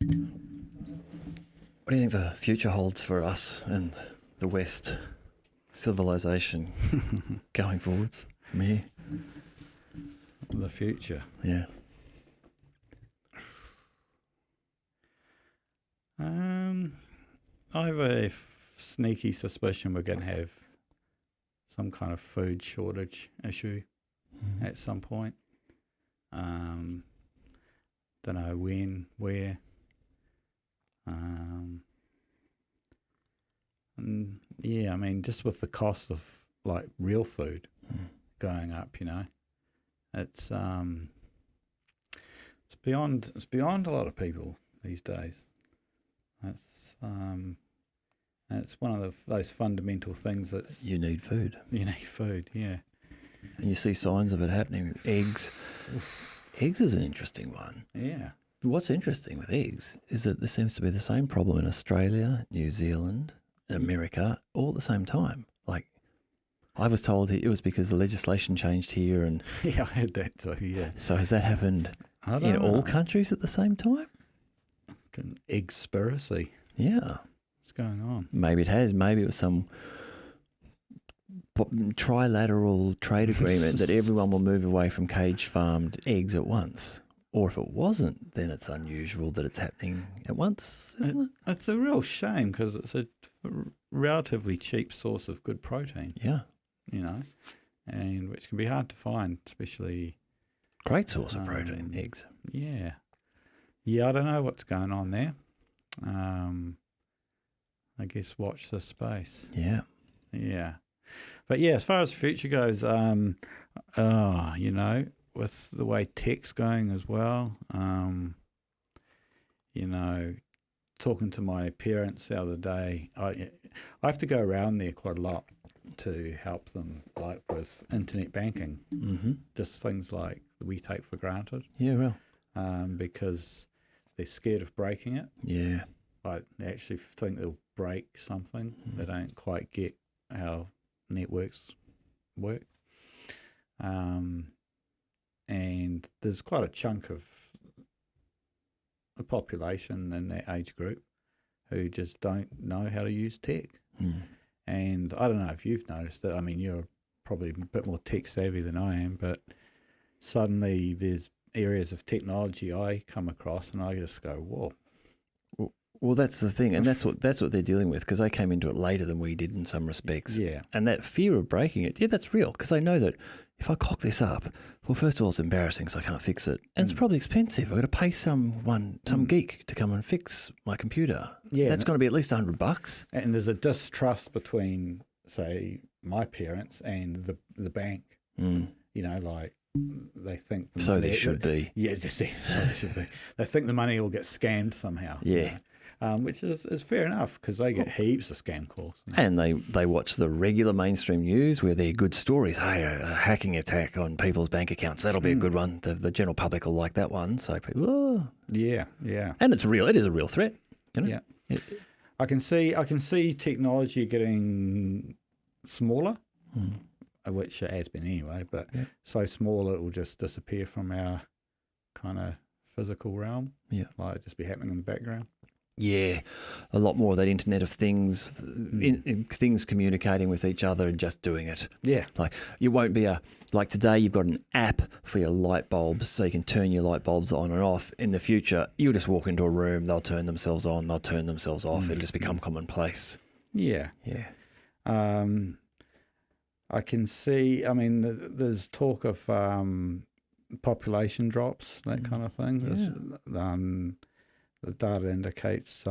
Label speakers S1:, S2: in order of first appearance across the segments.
S1: What do you think the future holds for us and the West civilization going forwards from here?
S2: The future.
S1: Yeah.
S2: I have a sneaky suspicion we're going to have some kind of food shortage issue at some point. Don't know when, where. And yeah, I mean, just with the cost of like real food going up, you know, it's beyond a lot of people these days. It's one of those fundamental things that's
S1: You need food.
S2: You need food, yeah.
S1: And you see signs of it happening with eggs. Eggs is an interesting one.
S2: Yeah.
S1: What's interesting with eggs is that there seems to be the same problem in Australia, New Zealand, and America all at the same time. Like, I was told it was because the legislation changed here, and
S2: Yeah, I heard that too, yeah.
S1: so has that happened
S2: I don't
S1: in
S2: know.
S1: all countries at the same time?
S2: An egg-spiracy.
S1: Yeah.
S2: What's going on?
S1: Maybe it has. Maybe it was some trilateral trade agreement that everyone will move away from cage-farmed eggs at once. Or if it wasn't, then it's unusual that it's happening at once, isn't it?
S2: It's a real shame because it's a relatively cheap source of good protein,
S1: Yeah.
S2: you know, and which can be hard to find, especially...
S1: Great source of protein, eggs.
S2: Yeah. Yeah, I don't know what's going on there. I guess watch this space.
S1: Yeah.
S2: Yeah. But yeah, as far as the future goes, you know, with the way tech's going as well, you know, talking to my parents the other day, I have to go around there quite a lot to help them, like with internet banking, just things like we take for granted.
S1: Yeah, well.
S2: Because they're scared of breaking it.
S1: Yeah.
S2: Like they actually think they'll break something. They don't quite get how networks work. And there's quite a chunk of the population in that age group who just don't know how to use tech. And I don't know if you've noticed it. I mean, you're probably a bit more tech savvy than I am, but suddenly there's areas of technology I come across and I just go, whoa.
S1: Well, that's the thing, and that's what they're dealing with, because they came into it later than we did in some respects.
S2: Yeah.
S1: And that fear of breaking it, yeah, that's real, because they know that if I cock this up, well, first of all, it's embarrassing, so I can't fix it, and it's probably expensive. I've got to pay some geek to come and fix my computer.
S2: Yeah,
S1: that's going to be at least $100.
S2: And there's a distrust between, say, my parents and the bank. You know, like they think the
S1: so
S2: money,
S1: there should be.
S2: Yeah, so there should be. They think the money will get scammed somehow.
S1: Yeah.
S2: You know? Which is fair enough because they get heaps of scam calls.
S1: And they watch the regular mainstream news where they're good stories. Hey, a hacking attack on people's bank accounts. That'll be a good one. The general public will like that one. So people, oh.
S2: Yeah.
S1: And it's real. It is a real threat. You know?
S2: Yeah. I can see technology getting smaller, which it has been anyway, but so small it will just disappear from our kind of physical realm. Yeah. Like just be happening in the background.
S1: Yeah, a lot more of that Internet of Things, things communicating with each other and just doing it.
S2: Yeah.
S1: Like you won't be like today you've got an app for your light bulbs so you can turn your light bulbs on and off. In the future, you'll just walk into a room, they'll turn themselves on, they'll turn themselves off. It'll just become commonplace.
S2: Yeah.
S1: Yeah.
S2: I can see, I mean, there's talk of population drops, that kind of thing. Yeah. The data indicates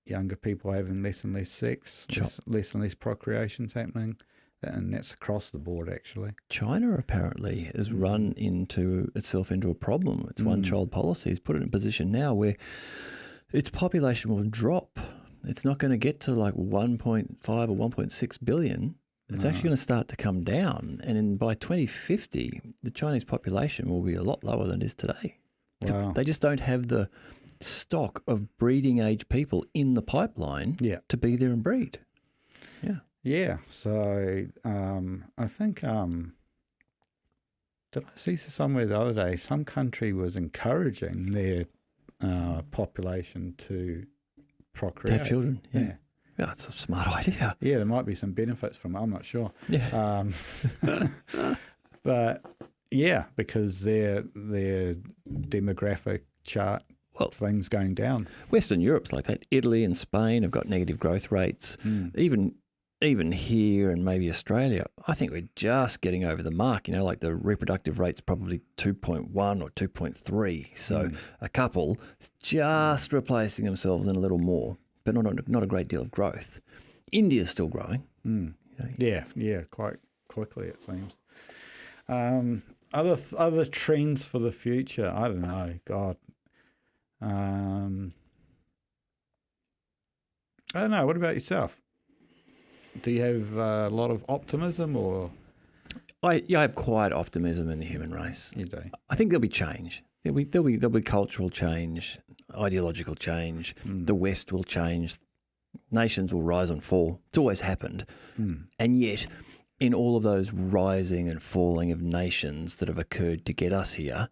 S2: younger people having less and less sex, less and less procreation's happening, and that's across the board actually.
S1: China apparently has run itself into a problem. Its one-child policy has put it in a position now where its population will drop. It's not going to get to like 1.5 or 1.6 billion. It's actually going to start to come down, and by 2050, the Chinese population will be a lot lower than it is today. Wow. They just don't have the stock of breeding age people in the pipeline to be there and breed. Yeah.
S2: Yeah. So I think, did I see somewhere the other day, some country was encouraging their population to
S1: To
S2: procreate.
S1: have children. Yeah. Yeah, it's a smart idea.
S2: Yeah, there might be some benefits from it. I'm not sure.
S1: Yeah.
S2: But yeah, because their demographic chart
S1: Well,
S2: things going down.
S1: Western Europe's like that. Italy and Spain have got negative growth rates. Even here and maybe Australia, I think we're just getting over the mark. You know, like the reproductive rate's probably 2.1 or 2.3. So a couple is just replacing themselves and a little more, but not a great deal of growth. India's still growing. You know.
S2: Yeah, quite quickly it seems. Other trends for the future, I don't know. God, I don't know. What about yourself? Do you have a lot of optimism, or
S1: I have quiet optimism in the human race.
S2: you do?
S1: I think there'll be change. There'll be cultural change, ideological change. The West will change. Nations will rise and fall. It's always happened. And yet, in all of those rising and falling of nations that have occurred to get us here,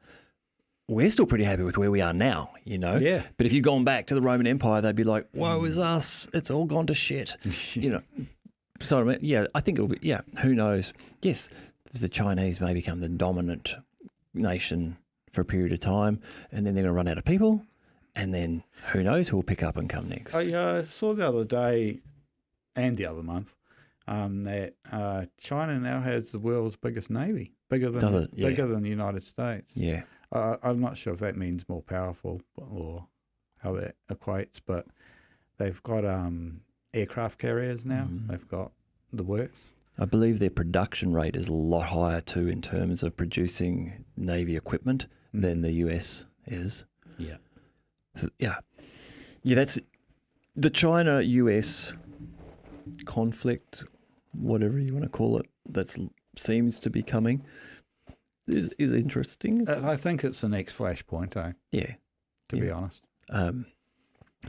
S1: we're still pretty happy with where we are now, you know?
S2: Yeah.
S1: But if you'd gone back to the Roman Empire, they'd be like, woe is us. It's all gone to shit, you know? So, I mean, yeah, I think it'll be, yeah, who knows? Yes, the Chinese may become the dominant nation for a period of time, and then they're going to run out of people, and then who knows who will pick up and come next.
S2: I saw the other day and the other month that China now has the world's biggest navy, bigger than the United States.
S1: Yeah.
S2: I'm not sure if that means more powerful or how that equates, but they've got aircraft carriers now. They've got the works.
S1: I believe their production rate is a lot higher too in terms of producing Navy equipment than the US is.
S2: Yeah.
S1: So, yeah, that's the China-US conflict, whatever you want to call it, that seems to be coming, is interesting.
S2: I think it's the next flashpoint,
S1: Yeah.
S2: to be honest.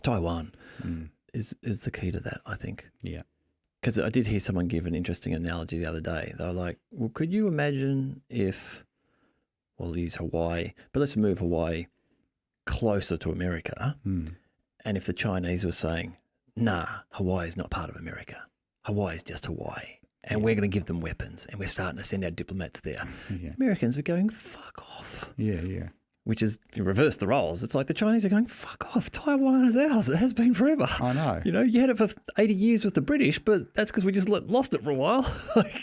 S1: Taiwan is the key to that, I think.
S2: Yeah.
S1: Because I did hear someone give an interesting analogy the other day. They were like, well, could you imagine if, we'll use Hawaii, but let's move Hawaii closer to America. And if the Chinese were saying, nah, Hawaii is not part of America. Hawaii is just Hawaii. And we're going to give them weapons. And we're starting to send our diplomats there. Americans were going, fuck off.
S2: Yeah.
S1: Which is, you reverse the roles. It's like the Chinese are going, fuck off, Taiwan is ours. It has been forever.
S2: I know.
S1: You know, you had it for 80 years with the British, but that's because we just lost it for a while.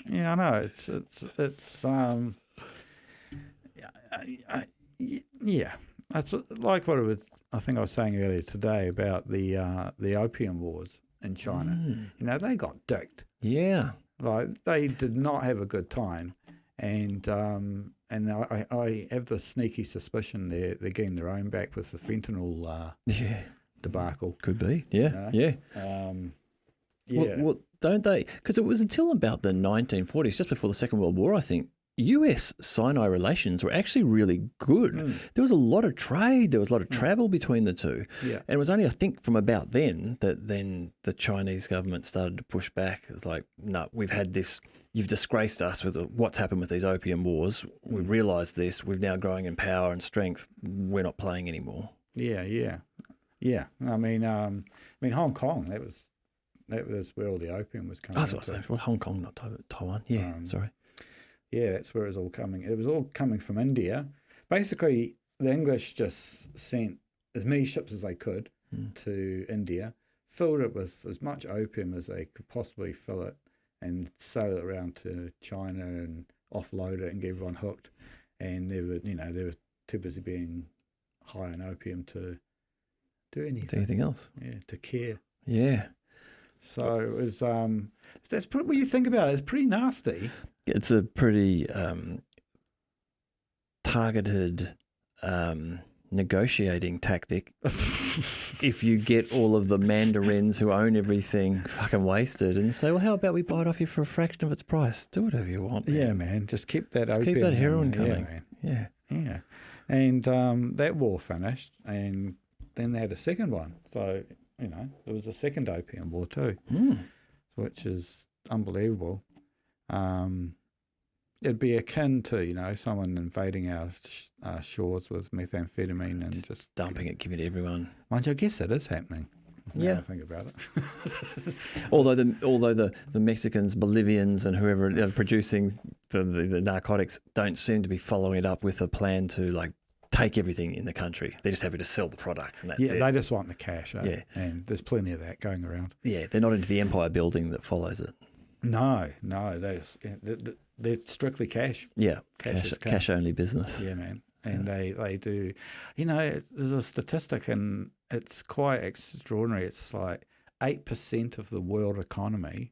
S2: Yeah, I know. It's yeah. That's like what it was. I think I was saying earlier today about the opium wars in China. You know, they got dicked.
S1: Yeah.
S2: Like they did not have a good time, and I have the sneaky suspicion they're getting their own back with the fentanyl debacle.
S1: Could be. Yeah.
S2: You know?
S1: Yeah. Well, don't they? Because it was until about the 1940s, just before the Second World War, I think, US-Sinai relations were actually really good. There was a lot of trade. There was a lot of travel between the two.
S2: Yeah.
S1: And it was only, I think, from about then that then the Chinese government started to push back. It's like, no, we've had this. You've disgraced us with what's happened with these opium wars. We've realised this. We're now growing in power and strength. We're not playing anymore.
S2: Yeah. I mean, Hong Kong. That was where all the opium was coming.
S1: That's what I was saying. Well, Hong Kong, not Taiwan. Yeah, sorry.
S2: Yeah, that's where it was all coming. It was all coming from India. Basically, the English just sent as many ships as they could to India, filled it with as much opium as they could possibly fill it, and sail it around to China and offload it and get everyone hooked. And they were too busy being high on opium to do anything
S1: else.
S2: Yeah, to care.
S1: Yeah.
S2: So it was. That's pretty, when you think about it, it's pretty nasty.
S1: It's a pretty targeted negotiating tactic. If you get all of the mandarins who own everything fucking wasted and say, well, how about we buy it off you for a fraction of its price? Do whatever you want. Man.
S2: Yeah, man. Just keep that opium.
S1: Keep that heroin coming.
S2: Yeah, man. Yeah. And that war finished, and then they had a second one. So, there was a second opium war too, which is unbelievable. it'd be akin to, someone invading our shores with methamphetamine and just
S1: dumping it, giving it to everyone.
S2: Mind you, I guess it is happening.
S1: Yeah,
S2: I think about it.
S1: although the Mexicans, Bolivians, and whoever are producing the narcotics don't seem to be following it up with a plan to like take everything in the country. They're just happy to sell the product, and that's it.
S2: They just want the cash.
S1: Yeah,
S2: and there's plenty of that going around.
S1: Yeah, they're not into the empire building that follows it.
S2: No, they're strictly cash.
S1: Yeah, cash only business.
S2: Yeah, man. And they do, there's a statistic and it's quite extraordinary. It's like 8% of the world economy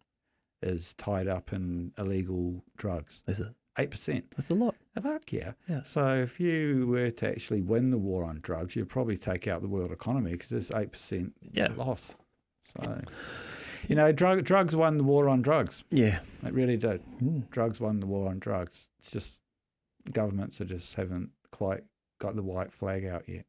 S2: is tied up in illegal drugs.
S1: Is it?
S2: 8%.
S1: That's a lot.
S2: Fuck yeah.
S1: Yeah.
S2: So if you were to actually win the war on drugs, you'd probably take out the world economy because it's 8% loss. So, drugs won the war on drugs.
S1: Yeah.
S2: It really did. Drugs won the war on drugs. It's just governments just haven't quite got the white flag out yet.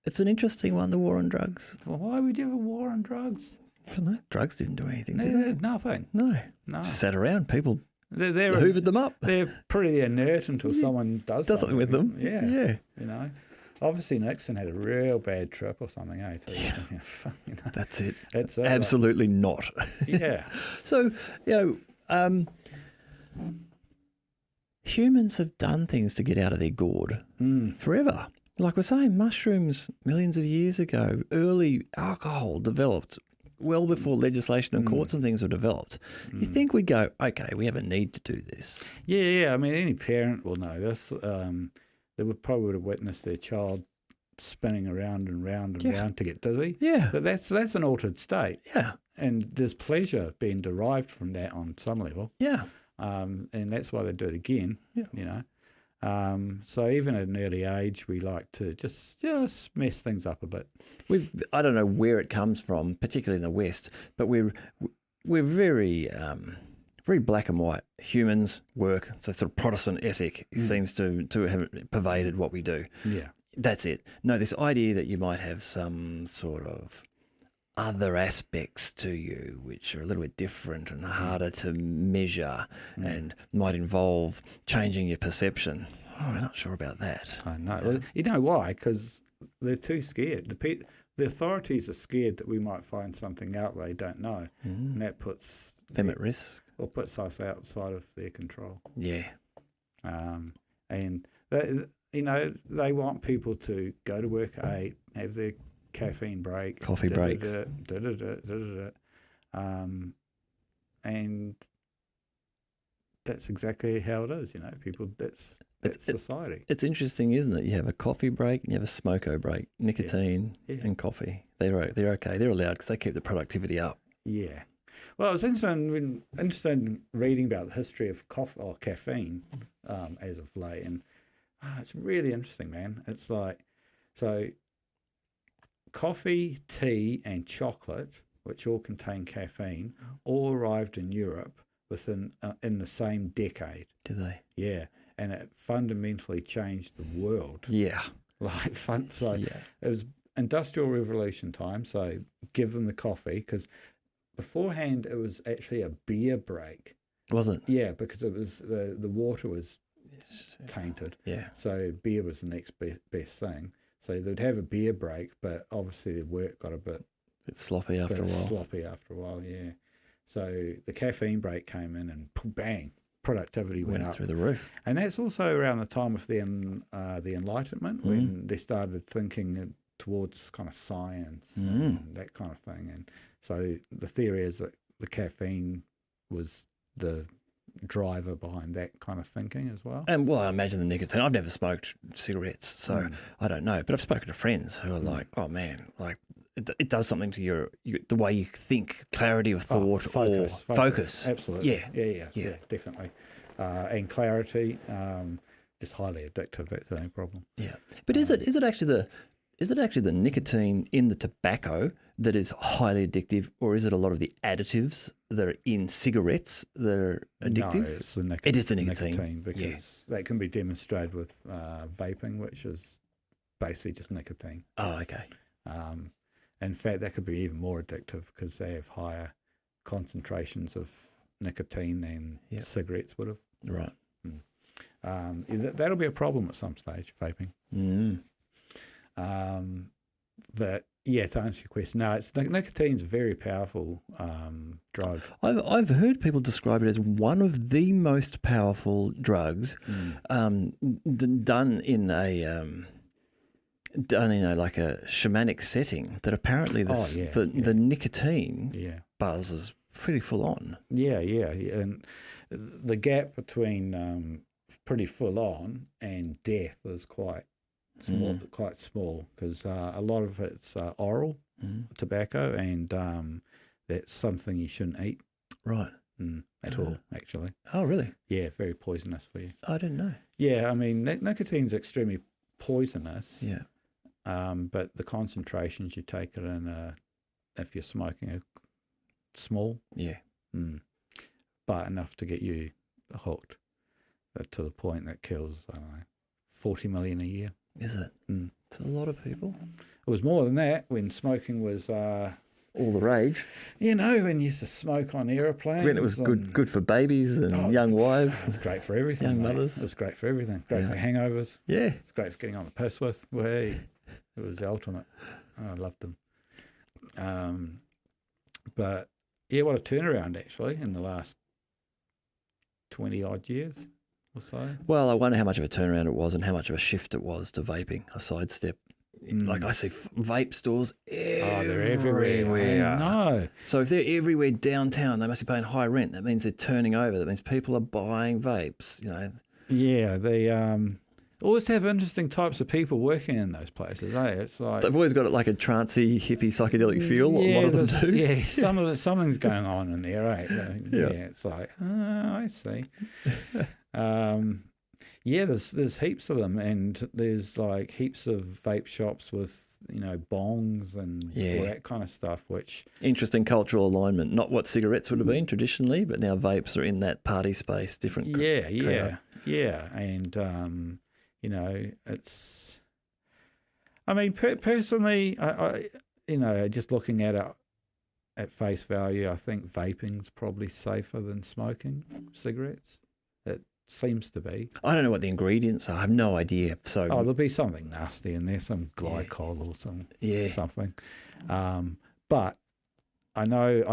S1: It's an interesting one, the war on drugs.
S2: Well, why would you have a war on drugs?
S1: I don't know. Drugs didn't do anything, did they?
S2: Nothing.
S1: No. Sat around. People hoovered them up.
S2: They're pretty inert until someone does
S1: something with them.
S2: Yeah. Obviously Nixon had a real bad trip or something, eh?
S1: That's it.
S2: It's
S1: absolutely not.
S2: Yeah.
S1: So, humans have done things to get out of their gourd forever. Like we're saying, mushrooms millions of years ago, early alcohol developed well before legislation and courts and things were developed. You think we go, okay, we have a need to do this.
S2: Yeah. I mean, any parent will know this. They would have witnessed their child spinning around and round and round to get dizzy.
S1: Yeah.
S2: But that's an altered state.
S1: Yeah.
S2: And there's pleasure being derived from that on some level.
S1: Yeah.
S2: And that's why they do it again, So even at an early age, we like to just mess things up a bit.
S1: I don't know where it comes from, particularly in the West, but we're very very black and white. Humans work, so sort of Protestant ethic seems to have pervaded what we do.
S2: Yeah.
S1: That's it. No, this idea that you might have some sort of other aspects to you which are a little bit different and harder to measure and might involve changing your perception. Oh, I'm not sure about that.
S2: I know. Well, you know why? Because they're too scared. The authorities are scared that we might find something out they don't know, and that puts
S1: them at risk.
S2: Or puts us outside of their control.
S1: Yeah.
S2: And they want people to go to work at 8, have their caffeine break,
S1: coffee breaks,
S2: and that's exactly how it is. People. That's society.
S1: It's interesting, isn't it? You have a coffee break and you have a smoko break. Nicotine and coffee. They're okay. They're allowed because they keep the productivity up.
S2: Yeah. Well, it's interesting in reading about the history of caffeine as of late, and it's really interesting, man. It's like coffee, tea, and chocolate, which all contain caffeine, all arrived in Europe within in the same decade.
S1: Did they?
S2: Yeah, and it fundamentally changed the world.
S1: Yeah,
S2: it was Industrial Revolution time. So give them the coffee because beforehand it was actually a beer break.
S1: Was it?
S2: Yeah, because it was the water was tainted.
S1: Yeah.
S2: So beer was the next best thing. So they'd have a beer break, but obviously their work got a bit
S1: sloppy after a while.
S2: Yeah. So the caffeine break came in and bang, productivity went up
S1: through the roof.
S2: And that's also around the time of the Enlightenment when they started thinking towards kind of science and that kind of thing. And so the theory is that the caffeine was the driver behind that kind of thinking as well.
S1: And I imagine the nicotine. I've never smoked cigarettes, so I don't know. But I've spoken to friends who are like, "Oh man, like it does something to the way you think, clarity of thought, focus.
S2: Absolutely. Yeah, definitely. And clarity, just highly addictive. That's the only problem.
S1: Yeah, but is it actually the nicotine in the tobacco that is highly addictive, or is it a lot of the additives that are in cigarettes that are addictive?
S2: No, it's the nicotine.
S1: It is the nicotine.
S2: Because that can be demonstrated with vaping, which is basically just nicotine.
S1: Oh, okay.
S2: In fact, that could be even more addictive because they have higher concentrations of nicotine than cigarettes would have.
S1: Right.
S2: That'll be a problem at some stage, vaping.
S1: Mm.
S2: To answer your question, no, nicotine's a very powerful drug.
S1: I've heard people describe it as one of the most powerful drugs done in a like a shamanic setting. That apparently the nicotine buzz is pretty full on.
S2: Yeah, and the gap between pretty full on and death is quite small because a lot of it's oral tobacco, and that's something you shouldn't eat.
S1: Right.
S2: At all, actually.
S1: Oh, really?
S2: Yeah, very poisonous for you.
S1: I didn't know.
S2: Yeah, I mean, nicotine's extremely poisonous.
S1: Yeah.
S2: But the concentrations you take it in, if you're smoking, are small.
S1: Yeah.
S2: But enough to get you hooked to the point that kills, I don't know, 40 million a year.
S1: Is it? It's a lot of people.
S2: It was more than that when smoking was
S1: all the rage.
S2: When you used to smoke on aeroplanes.
S1: When it was good for babies and young wives.
S2: It was great for everything.
S1: Young mothers.
S2: It was great for everything. Great for hangovers.
S1: Yeah.
S2: It's great for getting on the piss with. It was the ultimate. I loved them. But yeah, what a turnaround actually in the last 20 odd years or so.
S1: Well, I wonder how much of a turnaround it was and how much of a shift it was to vaping, a sidestep. Like I see vape stores everywhere.
S2: Oh, they're everywhere. I know.
S1: So if they're everywhere downtown, they must be paying high rent. That means they're turning over. That means people are buying vapes,
S2: Yeah, they always have interesting types of people working in those places, It's like
S1: they've always got it like a trancey, hippie, psychological feel.
S2: Yeah,
S1: a lot of them do.
S2: Yeah, something's going on in there, right? Yeah, it's like, I see. There's heaps of them, and there's like heaps of vape shops with bongs and all that kind of stuff. Which
S1: interesting cultural alignment, not what cigarettes would have been traditionally, but now vapes are in that party space. Different.
S2: Yeah, and it's. I mean, personally, I just looking at it at face value, I think vaping's probably safer than smoking cigarettes. It seems to be.
S1: I don't know what the ingredients are. I have no idea. So
S2: there'll be something nasty in there, some glycol or something. But I know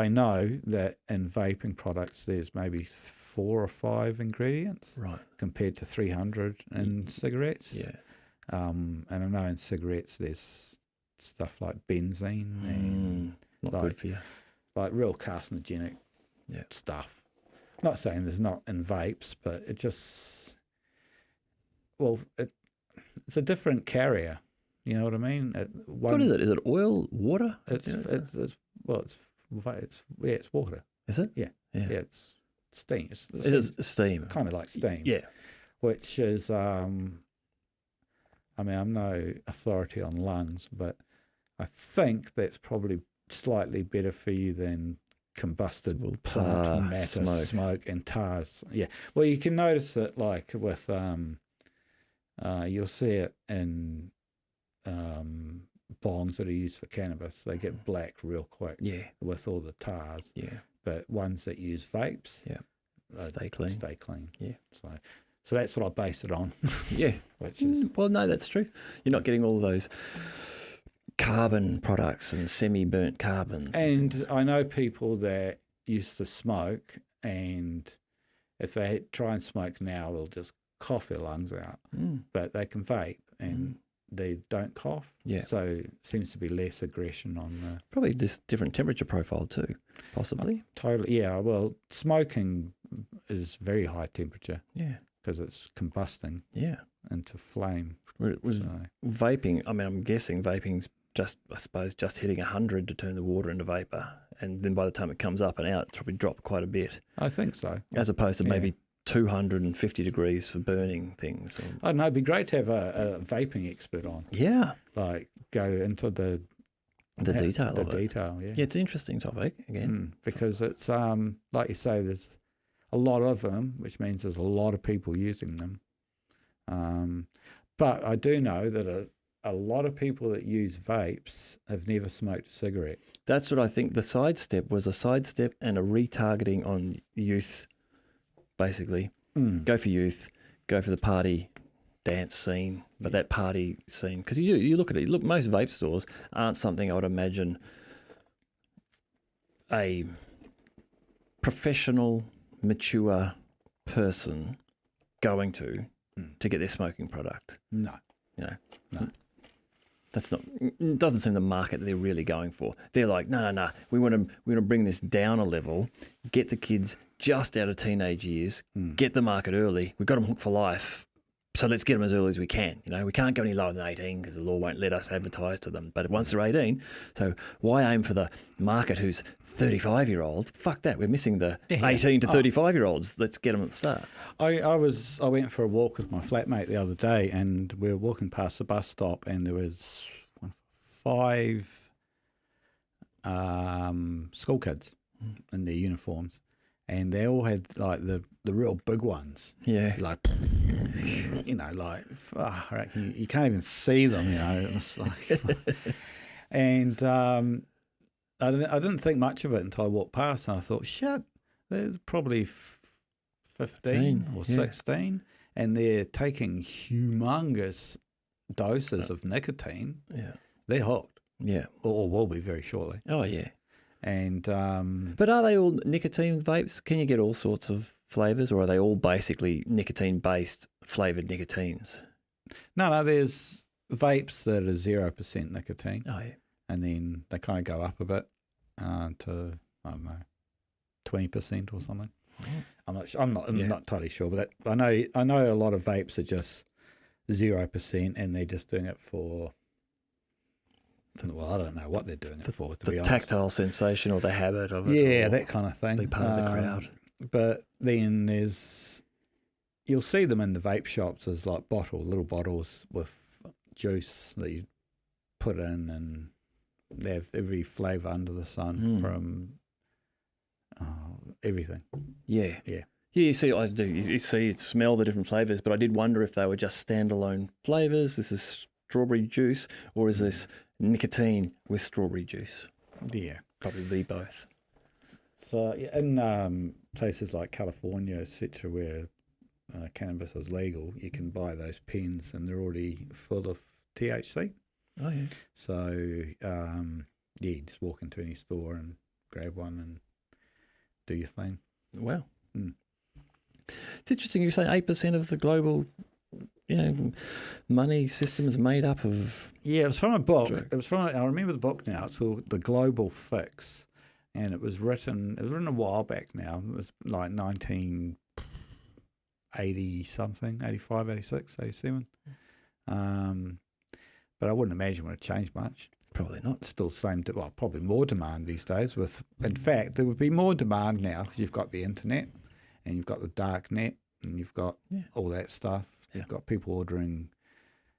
S2: that in vaping products there's maybe 4 or 5 ingredients,
S1: right,
S2: compared to 300 in cigarettes.
S1: Yeah.
S2: And I know in cigarettes there's stuff like benzene and
S1: not good for you,
S2: like real carcinogenic stuff. Not saying there's not in vapes, but it just, it's a different carrier. You know what I mean?
S1: What is it? Is it oil, water?
S2: It's water.
S1: Is it?
S2: Yeah. It's steam.
S1: It is steam.
S2: Kind of like steam.
S1: Yeah.
S2: Which is, I'm no authority on lungs, but I think that's probably slightly better for you than combusted plant matter, smoke and tars. Yeah. Well, you can notice it like with you'll see it in bongs that are used for cannabis. They get black real quick.
S1: Yeah.
S2: With all the tars.
S1: Yeah.
S2: But ones that use vapes,
S1: stay clean.
S2: Stay clean.
S1: Yeah.
S2: So that's what I base it on.
S1: Yeah.
S2: Which is
S1: no, that's true. You're not getting all those carbon products and semi-burnt carbons.
S2: And I know people that used to smoke, and if they try and smoke now, they'll just cough their lungs out. But they can vape, and they don't cough.
S1: Yeah.
S2: So it seems to be less aggression on the...
S1: Probably this different temperature profile too, possibly.
S2: Totally, yeah. Well, smoking is very high temperature.
S1: Yeah.
S2: Because it's combusting.
S1: Yeah.
S2: Into flame.
S1: It was vaping. I mean, I'm guessing vaping's just hitting 100 to turn the water into vapor, and then by the time it comes up and out, it's probably dropped quite a bit.
S2: I think so.
S1: As opposed to maybe 250 degrees for burning things.
S2: I don't know. It'd be great to have a vaping expert on.
S1: Yeah.
S2: Like go into the
S1: detail.
S2: The detail. Yeah.
S1: Yeah, it's an interesting topic again
S2: because it's like you say, there's a lot of them, which means there's a lot of people using them. But I do know that a lot of people that use vapes have never smoked a cigarette.
S1: That's what I think. The sidestep was a sidestep and a retargeting on youth, basically. Go for youth. Go for the party dance scene, but that party scene, because you look at it. Look, most vape stores aren't something I would imagine a professional, mature person going to get their smoking product.
S2: No.
S1: You know,
S2: No.
S1: that's not. It doesn't seem the market that they're really going for. They're like, no. We want to bring this down a level, get the kids just out of teenage years, get the market early. We've got them hooked for life. So let's get them as early as we can. You know, we can't go any lower than 18 because the law won't let us advertise to them. But once they're 18, so why aim for the market who's 35-year-old? Fuck that. We're missing the 18 to 35-year-olds. Let's get them at the start.
S2: I went for a walk with my flatmate the other day, and we were walking past the bus stop, and there was 5 school kids in their uniforms, and they all had like the real big ones.
S1: Yeah.
S2: Like, you know, like, I reckon you can't even see them, you know. It's like, and I didn't think much of it until I walked past, and I thought, shit, there's probably 15 or 16, and they're taking humongous doses of nicotine.
S1: Yeah.
S2: They're hooked.
S1: Yeah.
S2: Or will be very shortly.
S1: Oh, yeah.
S2: And
S1: but are they all nicotine vapes? Can you get all sorts of flavours, or are they all basically nicotine-based flavoured nicotines?
S2: no, there's vapes that are 0% nicotine,
S1: Oh, yeah.
S2: and then they kind of go up a bit to, I don't know, 20% or something. I'm not sure. I'm not totally sure, but I know a lot of vapes are just 0%, and they're just doing it for. Well, I don't know what they're doing it for, to be honest.
S1: The tactile sensation or the habit of it.
S2: Yeah, that kind of thing.
S1: Be part of the crowd.
S2: But then you'll see them in the vape shops as like little bottles with juice that you put in, and they have every flavour under the sun from everything.
S1: Yeah.
S2: Yeah.
S1: Yeah, you see, I do. You smell the different flavours, but I did wonder if they were just standalone flavours. This is strawberry juice, or is this nicotine with strawberry juice?
S2: Yeah.
S1: Probably be both.
S2: So in places like California, etc., where cannabis is legal, you can buy those pens, and they're already full of THC.
S1: Oh, yeah.
S2: So, you just walk into any store and grab one and do your thing.
S1: Wow. It's interesting you say 8% of the global money system is made up of...
S2: Yeah, it was from a book. I remember the book now. It's called The Global Fix, and it was written a while back now. It was like 1980-something, 85, 86, 87. But I wouldn't imagine it would change much.
S1: Probably not.
S2: It's still the same, probably more demand these days. In fact, there would be more demand now because you've got the internet, and you've got the dark net, and you've got all that stuff.
S1: Yeah.
S2: You've got people ordering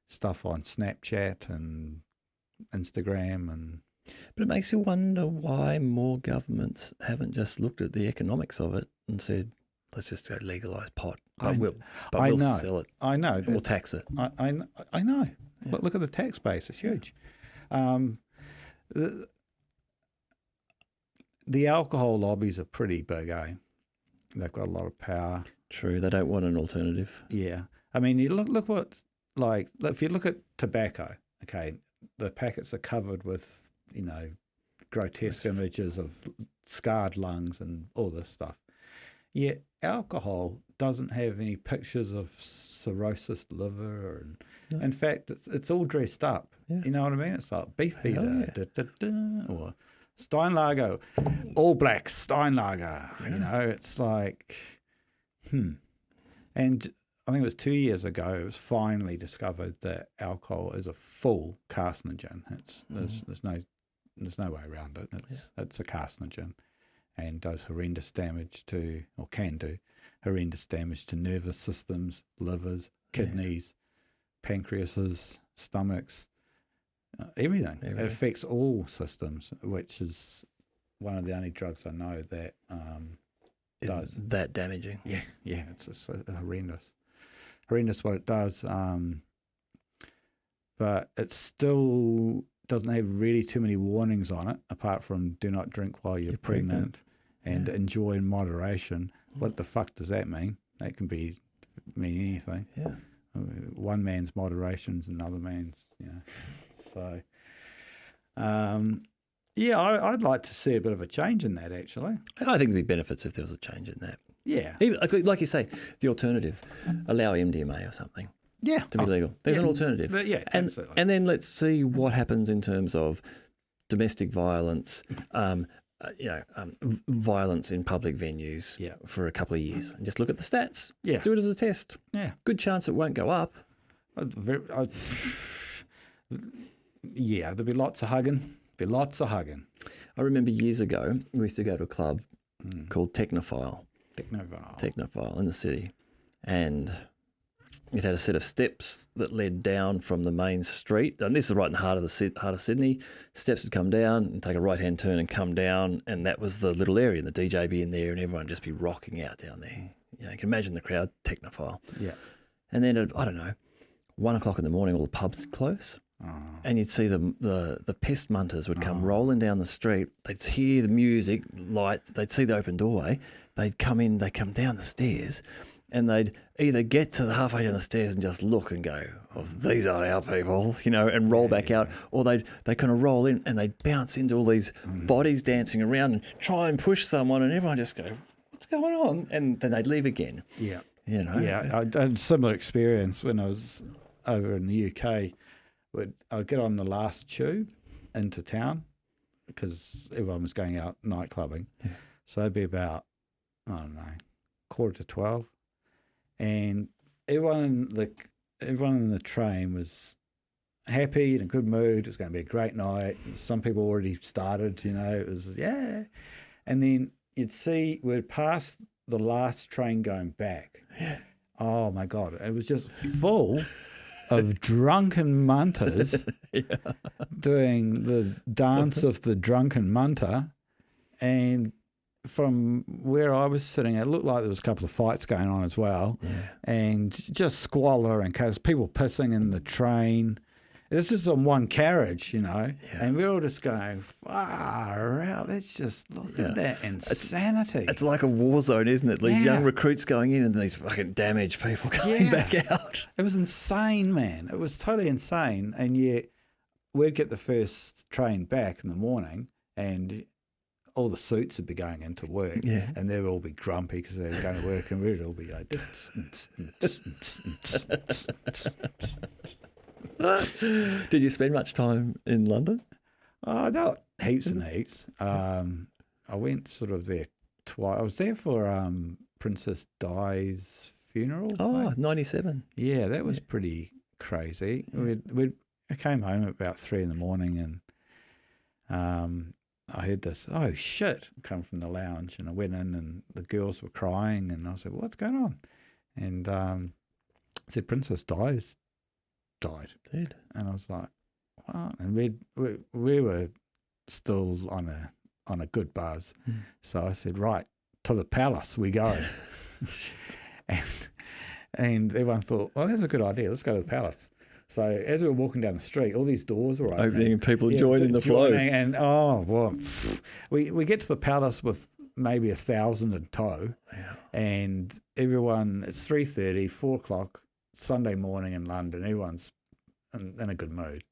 S2: stuff on Snapchat and Instagram.
S1: But it makes you wonder why more governments haven't just looked at the economics of it and said, let's just go legalise pot. We'll sell it.
S2: I know.
S1: We'll tax it.
S2: I know. Yeah. Look at the tax base. It's huge. The alcohol lobbies are pretty big, eh? They've got a lot of power.
S1: True. They don't want an alternative.
S2: Yeah. I mean, you look what, like, if you look at tobacco, okay, the packets are covered with, grotesque images of scarred lungs and all this stuff. Yet alcohol doesn't have any pictures of cirrhosis liver. And in fact, it's all dressed up. Yeah. You know what I mean? It's like Beefeater, or Steinlager, all black Steinlager. Yeah. It's like, And I think it was 2 years ago, it was finally discovered that alcohol is a full carcinogen. There's no way around it. It's a carcinogen, and does horrendous damage can do horrendous damage to nervous systems, livers, kidneys, pancreases, stomachs, everything. It affects all systems, which is one of the only drugs I know that does
S1: that damaging.
S2: Yeah, it's horrendous what it does. But it still doesn't have really too many warnings on it, apart from do not drink while you're pregnant and enjoy in moderation. What the fuck does that mean? That can mean anything.
S1: Yeah.
S2: One man's moderation is another man's, So, I'd like to see a bit of a change in that, actually.
S1: I think there'd be benefits if there was a change in that.
S2: Yeah.
S1: Even, like you say, the alternative, allow MDMA or something to be legal. There's an alternative.
S2: But absolutely.
S1: And then let's see what happens in terms of domestic violence, violence in public venues for a couple of years. And just look at the stats. Do it as a test.
S2: Yeah.
S1: Good chance it won't go up.
S2: There'll be lots of hugging.
S1: I remember years ago, we used to go to a club called Technophile in the city. And it had a set of steps that led down from the main street. And this is right in the heart of Sydney. Steps would come down and take a right-hand turn and come down. And that was the little area, and the DJ be in there and everyone would just be rocking out down there. You can imagine the crowd, Technophile.
S2: Yeah.
S1: And then at, 1 o'clock in the morning, all the pubs would close. Oh. And you'd see the pest munters would come rolling down the street. They'd hear the music, lights. They'd see the open doorway. They'd come down the stairs, and they'd either get to the halfway down the stairs and just look and go, "Oh, these aren't our people," and roll back out, or they kind of roll in and they'd bounce into all these bodies dancing around and try and push someone, and everyone just go, "What's going on?" And then they'd leave again.
S2: Yeah. Yeah, I had a similar experience when I was over in the UK. I'd get on the last tube into town because everyone was going out night clubbing. Yeah. So it'd be about, 11:45, and everyone in the train was happy, in a good mood. It was going to be a great night. Some people already started, it was, and then you'd see we'd pass the last train going back. Yeah. Oh my God, it was just full of drunken munters doing the dance of the drunken munter. And from where I was sitting, it looked like there was a couple of fights going on as well. Yeah. And just squalor and chaos, people pissing in the train. This is on one carriage, and we're all just going, far out. Let's just look at that insanity.
S1: It's like a war zone, isn't it? These young recruits going in and these fucking damaged people coming back out.
S2: It was insane, man. It was totally insane. And yet we'd get the first train back in the morning and all the suits would be going into work, and they'd all be grumpy because they were going to work, and we'd all be like...
S1: Did you spend much time in London?
S2: No, heaps and heaps. I went sort of there twice. I was there for Princess Di's funeral.
S1: Oh, 97.
S2: Yeah, that was pretty crazy. I came home at about 3 a.m, and I heard this, "Oh shit," come from the lounge, and I went in and the girls were crying, and I said, "What's going on?" And I said, "Princess Di's died."
S1: Dead.
S2: And I was like, "What?" And we were still on a good buzz. So I said, "Right, to the palace we go." and everyone thought, "Well, that's a good idea. Let's go to the palace." So as we were walking down the street, all these doors were opening
S1: and people joining the flow.
S2: And we get to the palace with maybe 1,000 in tow, and everyone, it's 3:30, 4 o'clock, Sunday morning in London, everyone's in a good mood.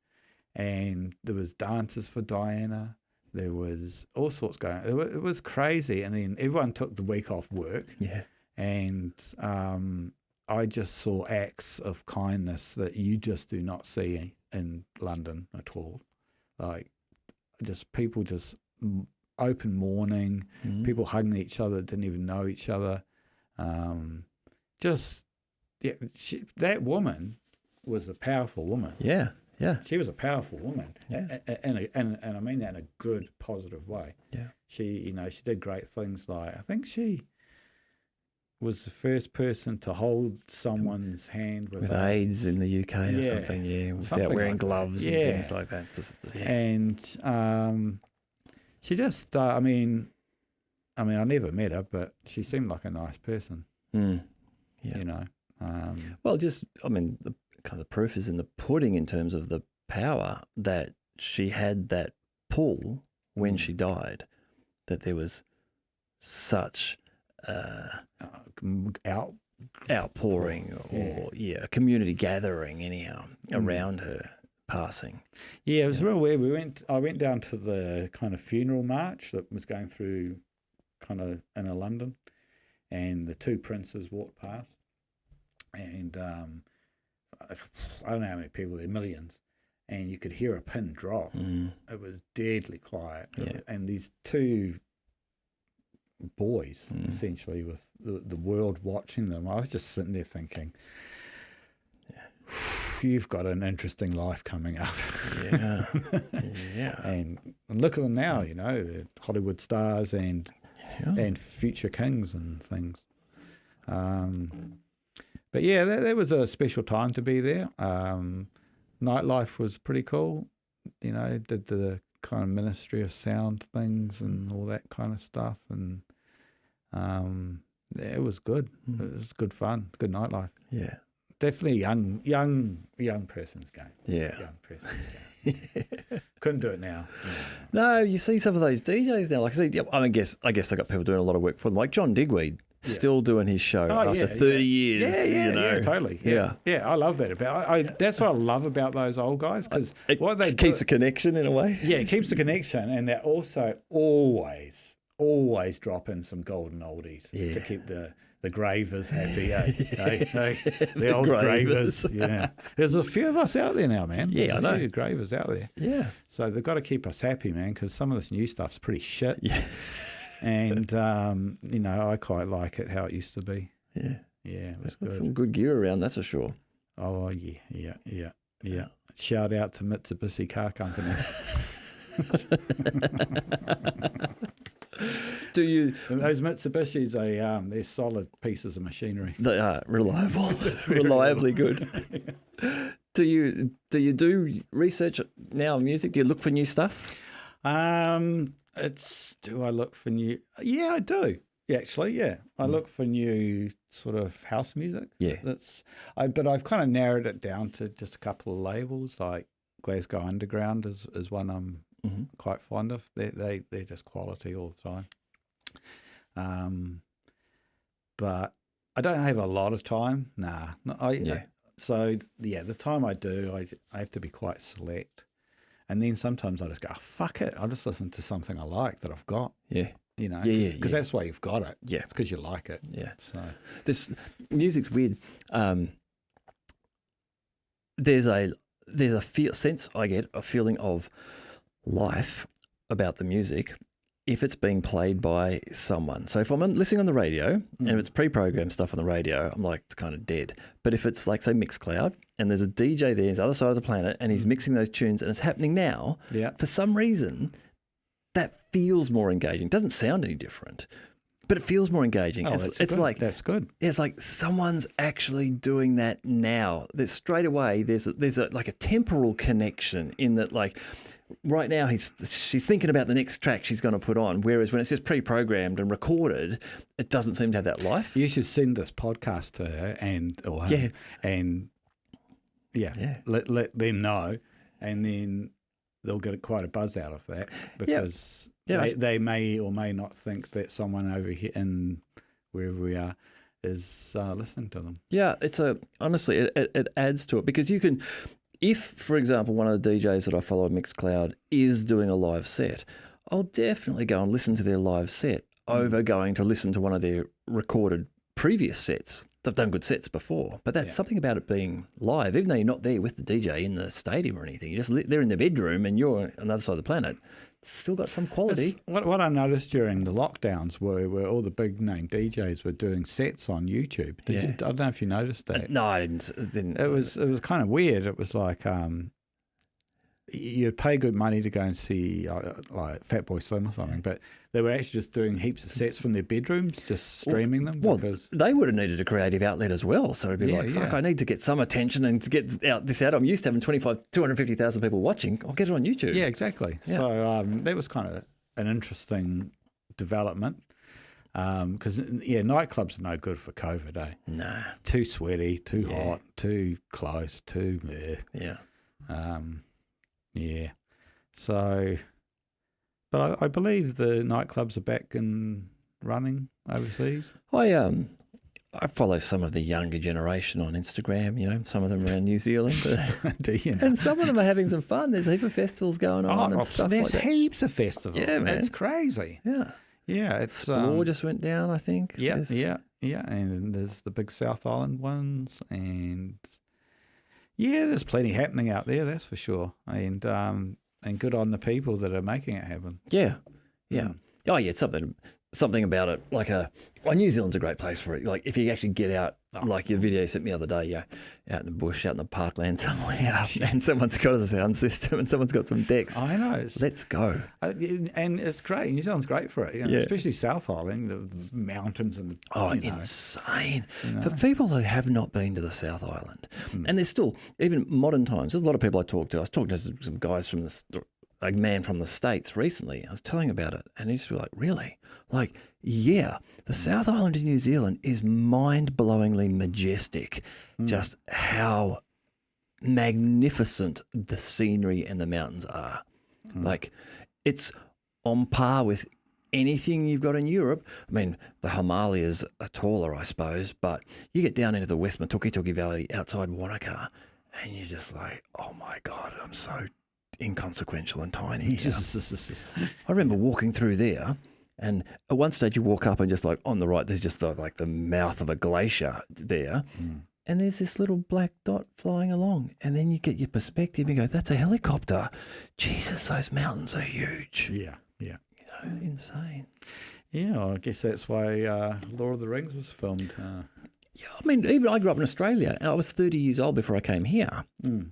S2: And there was dances for Diana. There was all sorts going on. It was crazy. And then everyone took the week off work. Yeah. And I just saw acts of kindness that you just do not see in London at all. Like just people just open mourning, people hugging each other that didn't even know each other. That woman was a powerful woman. Yeah, yeah. She was a powerful woman, and I mean that in a good, positive way. Yeah. She did great things. Like I think she was the first person to hold someone's hand with AIDS in the UK or something. Without wearing gloves and things like that. And she just, I mean, I never met her, but she seemed like a nice person. Yeah. Well,
S1: the kind of proof is in the pudding in terms of the power that she had that pull when she died, that there was such outpouring or a community gathering anyhow around her passing.
S2: Yeah, it was real weird. I went down to the kind of funeral march that was going through kind of inner London, and the two princes walked past, and I don't know how many people there, millions, and you could hear a pin drop. It was deadly quiet, and these two boys, essentially, with the world watching them. I was just sitting there thinking, you've got an interesting life coming up. And look at them now, you know, they're Hollywood stars and future kings and things. But yeah, that was a special time to be there. Nightlife was pretty cool. You know, did the kind of Ministry of Sound things and all that kind of stuff. And it was good. It was good fun, good nightlife.
S1: Yeah.
S2: Definitely young person's game.
S1: Yeah.
S2: Young person's game. Couldn't do it now.
S1: No, you see some of those DJs now. Like I guess they got people doing a lot of work for them. Like John Digweed, still doing his show after 30 years.
S2: Yeah, totally. Yeah, I love that about. That's what I love about those old guys, because what they
S1: keeps the connection in a way.
S2: Yeah, it keeps the connection, and they're also always drop in some golden oldies to keep the gravers happy. The old gravers. Yeah, there's a few of us out there now, man.
S1: Yeah,
S2: there's
S1: I know.
S2: A few gravers out there.
S1: Yeah.
S2: So they've got to keep us happy, man, because some of this new stuff's pretty shit.
S1: Yeah.
S2: And you know, I quite like it how it used to be.
S1: Yeah.
S2: Yeah, it was
S1: There's
S2: good.
S1: some good gear around, that's for sure.
S2: Oh yeah. Shout out to Mitsubishi Car Company.
S1: Do you?
S2: Those Mitsubishis, they're solid pieces of machinery.
S1: They are reliable, reliably good. Do you do research now in music? Do you look for new stuff?
S2: Do I look for new? Yeah, I do. Yeah, actually, yeah, I look for new sort of house music.
S1: Yeah,
S2: but I've kind of narrowed it down to just a couple of labels, like Glasgow Underground is one I'm quite fond of. They're just quality all the time. But I don't have a lot of time. So the time I do, I have to be quite select. And then sometimes I just go, fuck it. I'll just listen to something I like that I've got.
S1: Yeah.
S2: You know, because that's why you've got it.
S1: Yeah.
S2: It's because you like it.
S1: Yeah.
S2: So
S1: this music's weird. There's a sense I get, a feeling of life about the music if it's being played by someone. So if I'm listening on the radio and if it's pre-programmed stuff on the radio, I'm like, it's kind of dead. But if it's like, say, Mixcloud, and there's a DJ there, he's the other side of the planet, and he's mixing those tunes and it's happening now, for some reason, that feels more engaging. It doesn't sound any different, but it feels more engaging.
S2: Oh,
S1: it's like
S2: that's good.
S1: It's like someone's actually doing that now. There's straight away. There's like a temporal connection in that, like right now she's thinking about the next track she's going to put on. Whereas when it's just pre-programmed and recorded, it doesn't seem to have that life.
S2: You should send this podcast to her and let them know, and then they'll get quite a buzz out of that, because they may or may not think that someone over here in wherever we are is listening to them. Yeah,
S1: honestly, it adds to it, because you can, if, for example, one of the DJs that I follow on Mixcloud is doing a live set, I'll definitely go and listen to their live set over going to listen to one of their recorded previous sets. They've done good sets before, but that's something about it being live, even though you're not there with the DJ in the stadium or anything. You're just they're in the bedroom and you're on the other side of the planet. It's still got some quality.
S2: What I noticed during the lockdowns where all the big name DJs were doing sets on YouTube. I don't know if you noticed that.
S1: No, I didn't.
S2: It was kind of weird. It was like you'd pay good money to go and see like Fatboy Slim or something, but they were actually just doing heaps of sets from their bedrooms, just streaming them.
S1: Well, they would have needed a creative outlet as well. So it'd be fuck, I need to get some attention and to get this out. I'm used to having 250,000 people watching. I'll get it on YouTube.
S2: Yeah, exactly. Yeah. So that was kind of an interesting development. Because nightclubs are no good for COVID, eh?
S1: Nah.
S2: Too sweaty, too hot, too close, too
S1: Yeah.
S2: Yeah. So, but I believe the nightclubs are back and running overseas.
S1: I I follow some of the younger generation on Instagram, you know, some of them around New Zealand.
S2: Do you know?
S1: And some of them are having some fun. There's a heap of festivals going on and stuff
S2: there's
S1: like that.
S2: heaps of festivals.
S1: Yeah, man.
S2: It's crazy.
S1: Yeah.
S2: Yeah, it's
S1: Explore just went down, I think.
S2: yeah,
S1: There's-
S2: yeah, and there's the big South Island ones, and yeah, there's plenty happening out there, that's for sure. And good on the people that are making it happen.
S1: Yeah. Yeah.
S2: Mm.
S1: Oh, yeah, something about it. Like New Zealand's a great place for it. Like if you actually get out, like your video sent me the other day, yeah, out in the bush, out in the parkland somewhere, and someone's got a sound system and someone's got some decks.
S2: I know.
S1: Let's go.
S2: And it's great. New Zealand's great for it, you know,
S1: Yeah.
S2: especially South Island, the mountains and
S1: Insane.
S2: You know.
S1: For people who have not been to the South Island, and there's still, even modern times, there's a lot of people I talk to. I was talking to some guys from a man from the States recently. I was telling him about it, and he's like, really? Like, yeah, the South Island of New Zealand is mind-blowingly majestic, just how magnificent the scenery and the mountains are. Like, it's on par with anything you've got in Europe. I mean, the Himalayas are taller, I suppose, but you get down into the West Matukituki Valley outside Wanaka, and you're just like, oh my God, I'm so inconsequential and tiny. here. I remember walking through there, and at one stage you walk up and just like on the right, there's just the mouth of a glacier there. And there's this little black dot flying along. And then you get your perspective and go, that's a helicopter. Jesus, those mountains are huge.
S2: Yeah.
S1: You know, insane.
S2: Yeah, I guess that's why Lord of the Rings was filmed.
S1: Yeah, I mean, even I grew up in Australia, and I was 30 years old before I came here.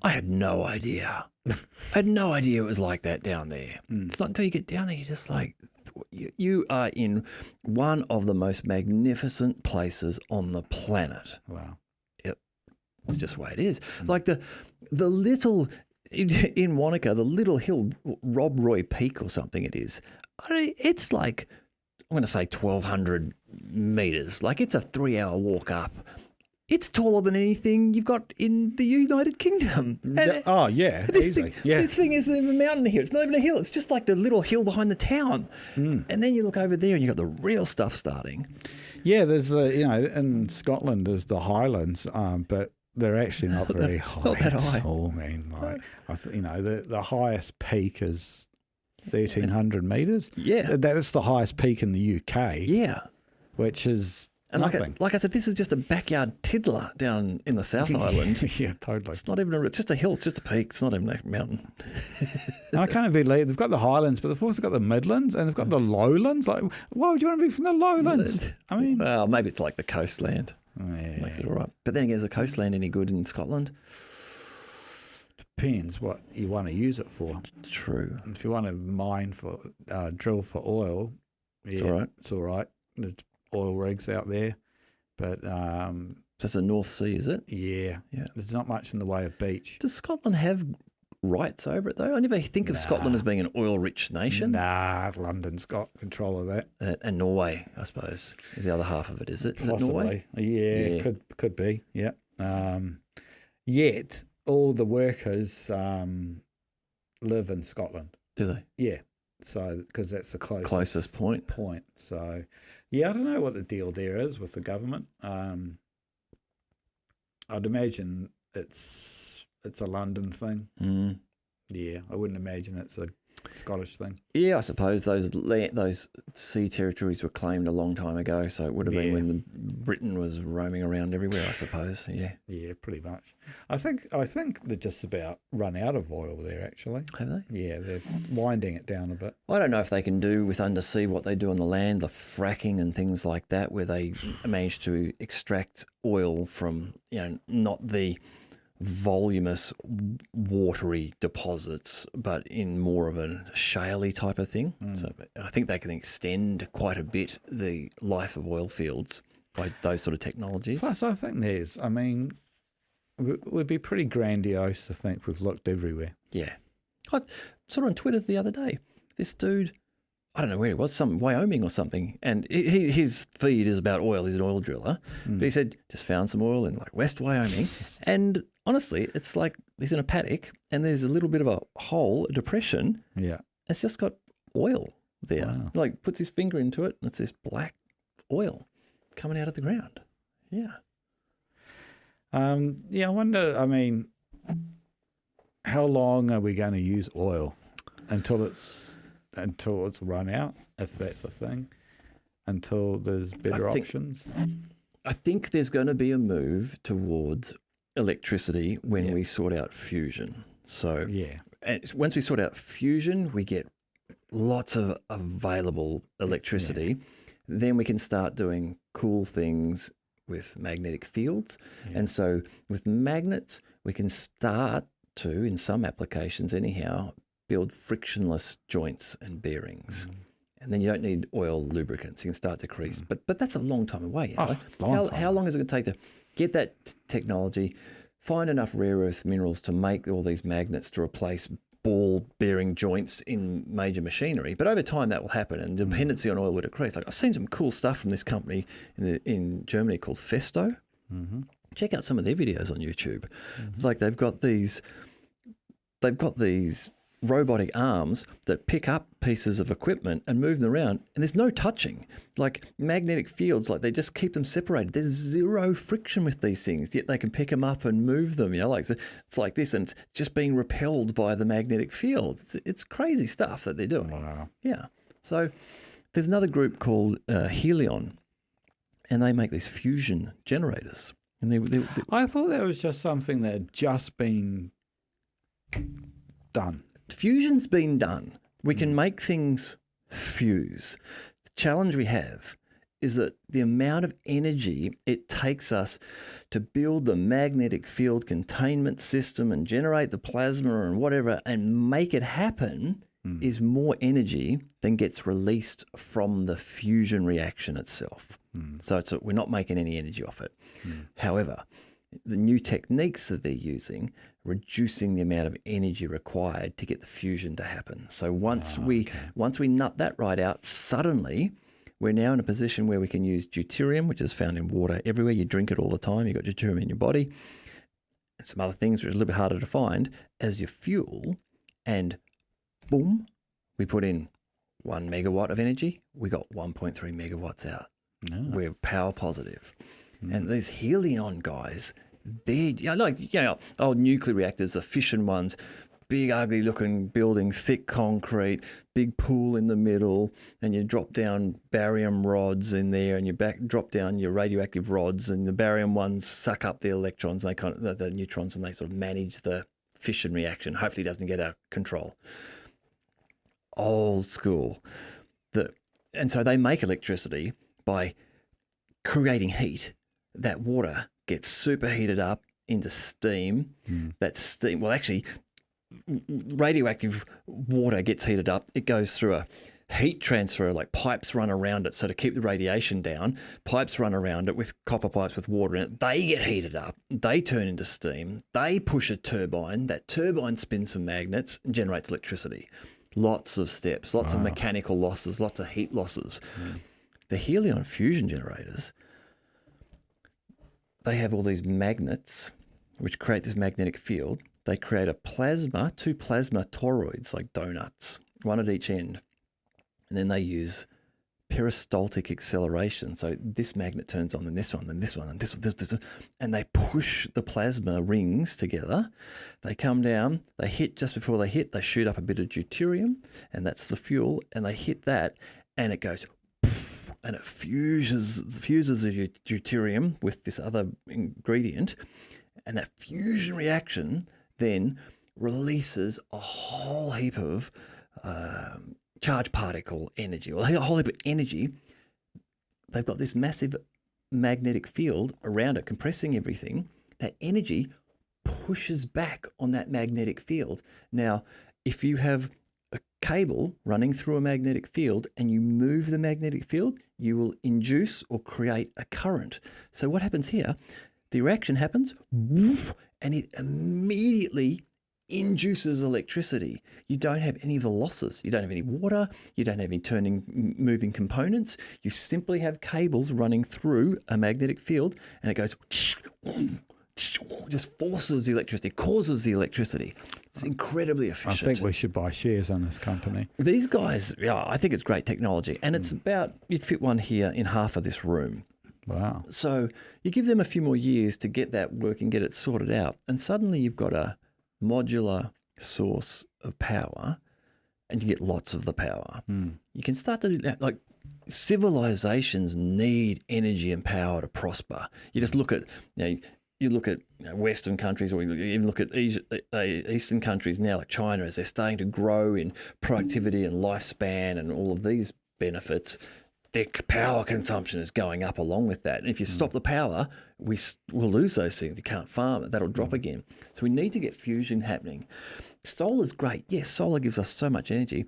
S1: I had no idea. I had no idea it was like that down there. It's not until you get down there, you're just like, you are in one of the most magnificent places on the planet.
S2: Wow.
S1: It's just the way it is. Like the little, in Wanaka, the little hill, Rob Roy Peak or something it is. It's like, I'm going to say 1,200 metres. Like it's a 3-hour walk up. It's taller than anything you've got in the United Kingdom. And
S2: Oh, yeah, easily.
S1: This thing isn't even a mountain here. It's not even a hill. It's just like the little hill behind the town. And then you look over there and you've got the real stuff starting.
S2: Yeah, there's, in Scotland, there's the Highlands, but they're actually not very high.
S1: Not that high.
S2: At all, man. Like, the highest peak is 1,300 metres.
S1: Yeah.
S2: That is the highest peak in the UK.
S1: Yeah.
S2: Which is
S1: And
S2: nothing.
S1: like I said, this is just a backyard tiddler down in the South Island.
S2: Yeah, totally.
S1: It's not even it's just a hill. It's just a peak. It's not even a mountain.
S2: And I can't believe they've got the Highlands, but they've also got the Midlands and they've got the Lowlands. Like, why would you want to be from the Lowlands? I mean,
S1: Well, maybe it's like the coastland.
S2: yeah,
S1: Makes it all right. But then again, is the coastland any good in Scotland?
S2: depends what you want to use it for.
S1: True.
S2: If you want to mine for, drill for oil, yeah,
S1: all right.
S2: It's all right. There's oil rigs out there, but
S1: That's the North Sea, is it?
S2: yeah,
S1: Yeah.
S2: there's not much in the way of beach.
S1: Does Scotland have rights over it, though? I never think of Scotland as being an oil-rich nation.
S2: Nah, London's got control of that.
S1: And Norway, I suppose, is the other half of it, is it? Is it Norway?
S2: Possibly. Yeah, could be. Yeah. Yet all the workers live in Scotland.
S1: Do they?
S2: Yeah. So because that's the
S1: Closest point.
S2: So yeah, I don't know what the deal there is with the government. I'd imagine it's a London thing.
S1: Mm.
S2: Yeah, I wouldn't imagine it's a Scottish thing.
S1: Yeah, I suppose those sea territories were claimed a long time ago, so it would have been when Britain was roaming around everywhere, I suppose. Yeah.
S2: Yeah, pretty much. I think they're just about run out of oil there, actually.
S1: Have they?
S2: Yeah, they're winding it down a bit.
S1: I don't know if they can do with undersea what they do on the land, the fracking and things like that, where they manage to extract oil from, not the voluminous watery deposits, but in more of a shaley type of thing. So I think they can extend quite a bit the life of oil fields by those sort of technologies.
S2: Plus, I think it would be pretty grandiose to think we've looked everywhere.
S1: Yeah. I saw on Twitter the other day, this dude, I don't know where it was, some Wyoming or something, and his feed is about oil. He's an oil driller. But he said, just found some oil in like West Wyoming. And honestly, it's like he's in a paddock and there's a little bit of a hole, a depression.
S2: Yeah.
S1: It's just got oil there.
S2: Wow.
S1: Like puts his finger into it and it's this black oil coming out of the ground. Yeah.
S2: Yeah, I wonder, I mean, how long are we going to use oil until it's run out, if that's a thing, until there's better options?
S1: I think there's going to be a move towards electricity when we sort out fusion. So and once we sort out fusion, we get lots of available electricity. Then we can start doing cool things with magnetic fields. And so with magnets, we can start to, in some applications anyhow, build frictionless joints and bearings. And then you don't need oil lubricants. You can start to decrease. But that's a long time away. How long is it going to take to get that technology, find enough rare earth minerals to make all these magnets to replace ball bearing joints in major machinery? But over time that will happen, and dependency on oil will decrease. Like, I've seen some cool stuff from this company in Germany called Festo. Check out some of their videos on YouTube. It's like they've got these robotic arms that pick up pieces of equipment and move them around, and there's no touching. Like magnetic fields, like they just keep them separated. There's zero friction with these things, yet they can pick them up and move them. You know, like it's like this, and it's just being repelled by the magnetic field. It's crazy stuff that they're doing.
S2: Wow.
S1: Yeah. So there's another group called Helion, and they make these fusion generators. And they
S2: I thought that was just something that had just been done.
S1: Fusion's been done. We can make things fuse. The challenge we have is that the amount of energy it takes us to build the magnetic field containment system and generate the plasma and whatever and make it happen is more energy than gets released from the fusion reaction itself. So we're not making any energy off it. However, the new techniques that they're using, reducing the amount of energy required to get the fusion to happen. So once we nut that right out, suddenly we're now in a position where we can use deuterium, which is found in water everywhere. You drink it all the time. You've got deuterium in your body. And some other things which are a little bit harder to find as your fuel. And boom, we put in 1 megawatt of energy. We got 1.3 megawatts out. We're power positive. And these Helion guys, they're old nuclear reactors, the fission ones, big ugly looking building, thick concrete, big pool in the middle, and you drop down barium rods in there, and you drop down your radioactive rods, and the barium ones suck up the electrons, and they the neutrons, and they sort of manage the fission reaction. Hopefully it doesn't get out of control. Old school. And so they make electricity by creating heat. That water gets superheated up into steam. That steam, well, actually, radioactive water gets heated up. It goes through a heat transfer, like pipes run around it. So to keep the radiation down, pipes run around it with copper pipes with water in it. They get heated up. They turn into steam. They push a turbine. That turbine spins some magnets and generates electricity. Lots of steps, lots of mechanical losses, lots of heat losses. The Helion fusion generators, they have all these magnets which create this magnetic field. They create two plasma toroids, like donuts, one at each end. And then they use peristaltic acceleration. So this magnet turns on, then this one, then this one, and this one, and they push the plasma rings together. They come down, they hit, just before they hit, they shoot up a bit of deuterium, and that's the fuel, and they hit that, and it goes, and it fuses the deuterium with this other ingredient, and that fusion reaction then releases a whole heap of charged particle energy, or a whole heap of energy. They've got this massive magnetic field around it, compressing everything. That energy pushes back on that magnetic field. Now, if you have a cable running through a magnetic field and you move the magnetic field, you will induce or create a current. So what happens here? The reaction happens, and it immediately induces electricity. You don't have any of the losses. You don't have any water. You don't have any moving components. You simply have cables running through a magnetic field, and it goes, just forces the electricity, causes the electricity. It's incredibly efficient.
S2: I think we should buy shares in this company.
S1: These guys, I think it's great technology, and it's about, you'd fit one here in half of this room.
S2: Wow.
S1: So you give them a few more years to get that working, get it sorted out, and suddenly you've got a modular source of power, and you get lots of the power. You can start to do that. Like, civilizations need energy and power to prosper. You just look at, Western countries, or you even look at Eastern countries now, like China, as they're starting to grow in productivity and lifespan and all of these benefits. Their power consumption is going up along with that. And if you stop the power, we'll lose those things. You can't farm it. That'll drop again. So we need to get fusion happening. Solar's great. Yes, solar gives us so much energy,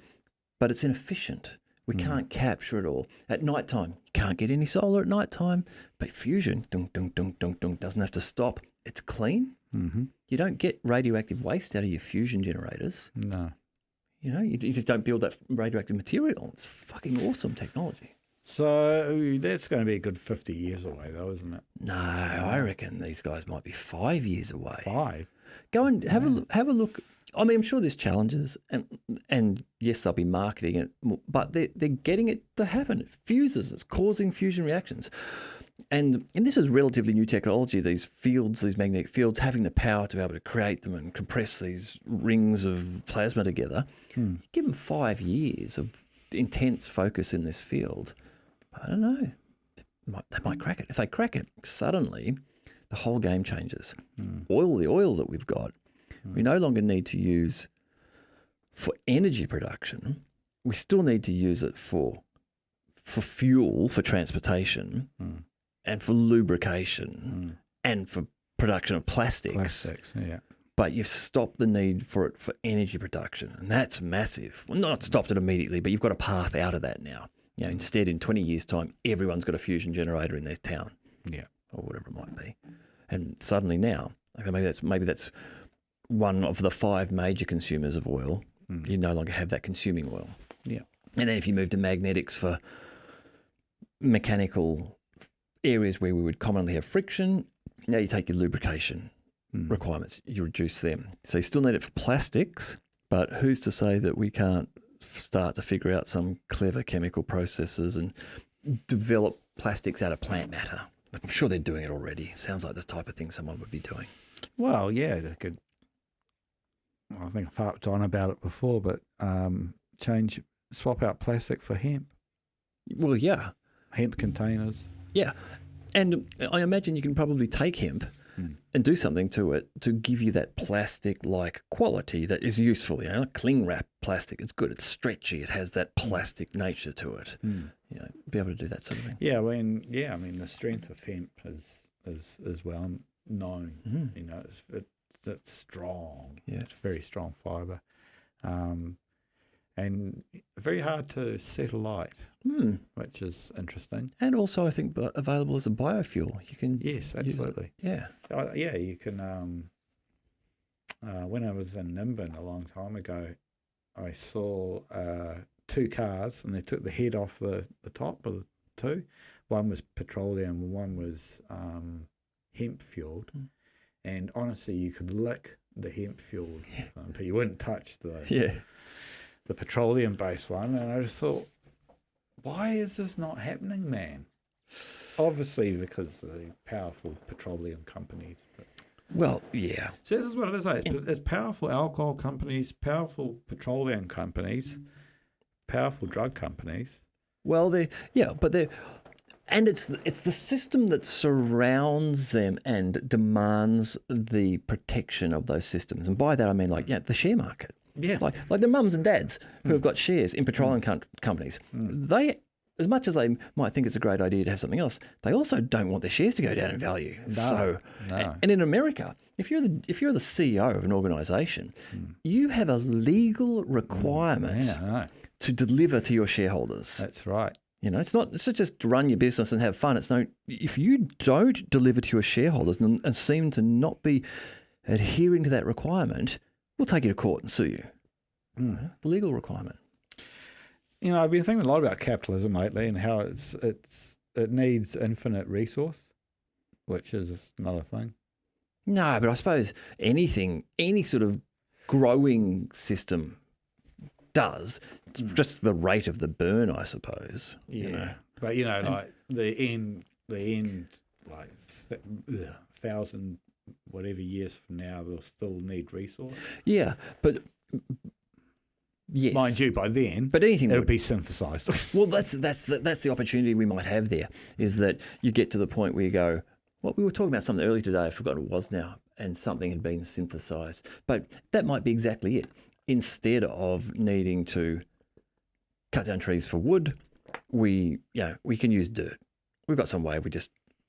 S1: but it's inefficient. We can't capture it all. At nighttime, you can't get any solar at nighttime, but fusion, dunk, dunk, dunk, dunk, dunk, doesn't have to stop. It's clean. Mm-hmm. You don't get radioactive waste out of your fusion generators.
S2: No.
S1: You just don't build that radioactive material. It's fucking awesome technology.
S2: So that's going to be a good 50 years away, though, isn't it?
S1: No, I reckon these guys might be 5 years away.
S2: 5?
S1: Go and have a look. I mean, I'm sure there's challenges, and yes, they'll be marketing it, but they're getting it to happen. It fuses. It's causing fusion reactions. And this is relatively new technology, these fields, these magnetic fields, having the power to be able to create them and compress these rings of plasma together. You give them 5 years of intense focus in this field. I don't know. They might crack it. If they crack it, suddenly the whole game changes. The oil that we've got, we no longer need to use for energy production. We still need to use it for fuel, for transportation, and for lubrication, and for production of plastics.
S2: Yeah.
S1: But you've stopped the need for it for energy production, and that's massive. Well, not stopped it immediately, but you've got a path out of that now. Instead, in 20 years' time, everyone's got a fusion generator in their town, or whatever it might be. And suddenly now, maybe that's one of the 5 major consumers of oil. You no longer have that consuming oil.
S2: Yeah.
S1: And then if you move to magnetics for mechanical areas where we would commonly have friction, now you take your lubrication requirements, you reduce them. So you still need it for plastics, but who's to say that we can't start to figure out some clever chemical processes and develop plastics out of plant matter? I'm sure they're doing it already. Sounds like the type of thing someone would be doing.
S2: Well, yeah, they could. I think I've harped on about it before, but swap out plastic for hemp.
S1: Well, yeah.
S2: Hemp containers.
S1: Yeah. And I imagine you can probably take hemp and do something to it to give you that plastic-like quality that is useful. Like cling wrap plastic, it's good. It's stretchy. It has that plastic nature to it. Be able to do that sort of thing.
S2: Yeah, I mean, the strength of hemp is well known. It's strong. Yeah, it's very strong fibre, and very hard to set alight, which is interesting.
S1: And also, I think available as a biofuel. You can
S2: absolutely.
S1: Yeah,
S2: you can. When I was in Nimbin a long time ago, I saw 2 cars, and they took the head off the top of the 2. One was petroleum, and one was hemp fueled. And honestly, you could lick the hemp fueled, but you wouldn't touch the petroleum based one. And I just thought, why is this not happening, man? Obviously, because of the powerful petroleum companies. But.
S1: Well, yeah.
S2: So this is what it is. It's powerful alcohol companies, powerful petroleum companies, powerful drug companies.
S1: Well, and it's the system that surrounds them and demands the protection of those systems. And by that I mean the share market.
S2: Yeah.
S1: Like the mums and dads who have got shares in petroleum companies. They, as much as they might think it's a great idea to have something else, they also don't want their shares to go down in value.
S2: No.
S1: And in America, if you're the CEO of an organisation, you have a legal requirement to deliver to your shareholders.
S2: That's right.
S1: It's not just to run your business and have fun. If you don't deliver to your shareholders and seem to not be adhering to that requirement, we'll take you to court and sue you. The legal requirement.
S2: I've been thinking a lot about capitalism lately and how it needs infinite resource, which is not a thing.
S1: No, but I suppose any sort of growing system does. It's just the rate of the burn, I suppose.
S2: Yeah. But like the the end, like 1,000 whatever years from now, they'll still need resource.
S1: Yeah, but yes,
S2: Mind you, by then,
S1: but anything
S2: it'll
S1: would
S2: be synthesized.
S1: Well, that's the opportunity we might have there, is that you get to the point where you go, well, we were talking about something earlier today, I forgot what it was now, and something had been synthesized. But that might be exactly it. Instead of needing to cut down trees for wood, we can use dirt. We've got some way,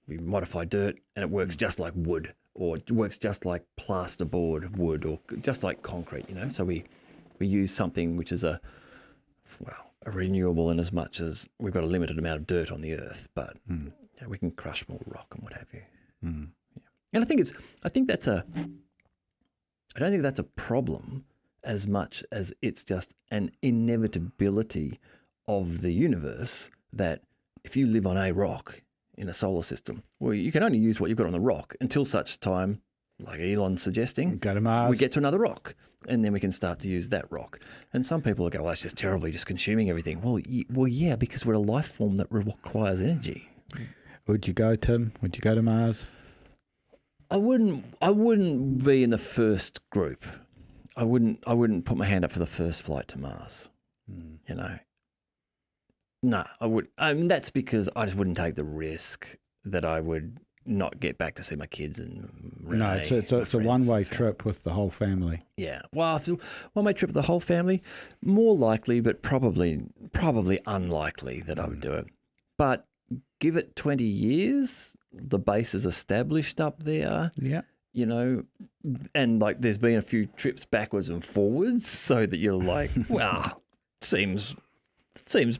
S1: we modify dirt and it works just like wood, or it works just like plasterboard wood, or just like concrete, So we use something which is a renewable in as much as we've got a limited amount of dirt on the earth, but we can crush more rock and what have you. Yeah. And I don't think that's a problem as much as it's just an inevitability of the universe that if you live on a rock in a solar system, well, you can only use what you've got on the rock until such time, like Elon's suggesting,
S2: go to Mars.
S1: We get to another rock, and then we can start to use that rock. And some people will go, well, that's just terrible, you're just consuming everything. Well, yeah, because we're a life form that requires energy.
S2: Would you go, Tim? Would you go to Mars?
S1: I wouldn't be in the first group. I wouldn't put my hand up for the first flight to Mars. No, I would. That's because I just wouldn't take the risk that I would not get back to see my kids and Renee,
S2: it's a one-way trip with the whole family.
S1: Yeah, well, it's a one-way trip with the whole family. More likely, but probably unlikely that I would do it. But give it 20 years, the base is established up there.
S2: Yeah.
S1: And like there's been a few trips backwards and forwards, so that you're like, wow, seems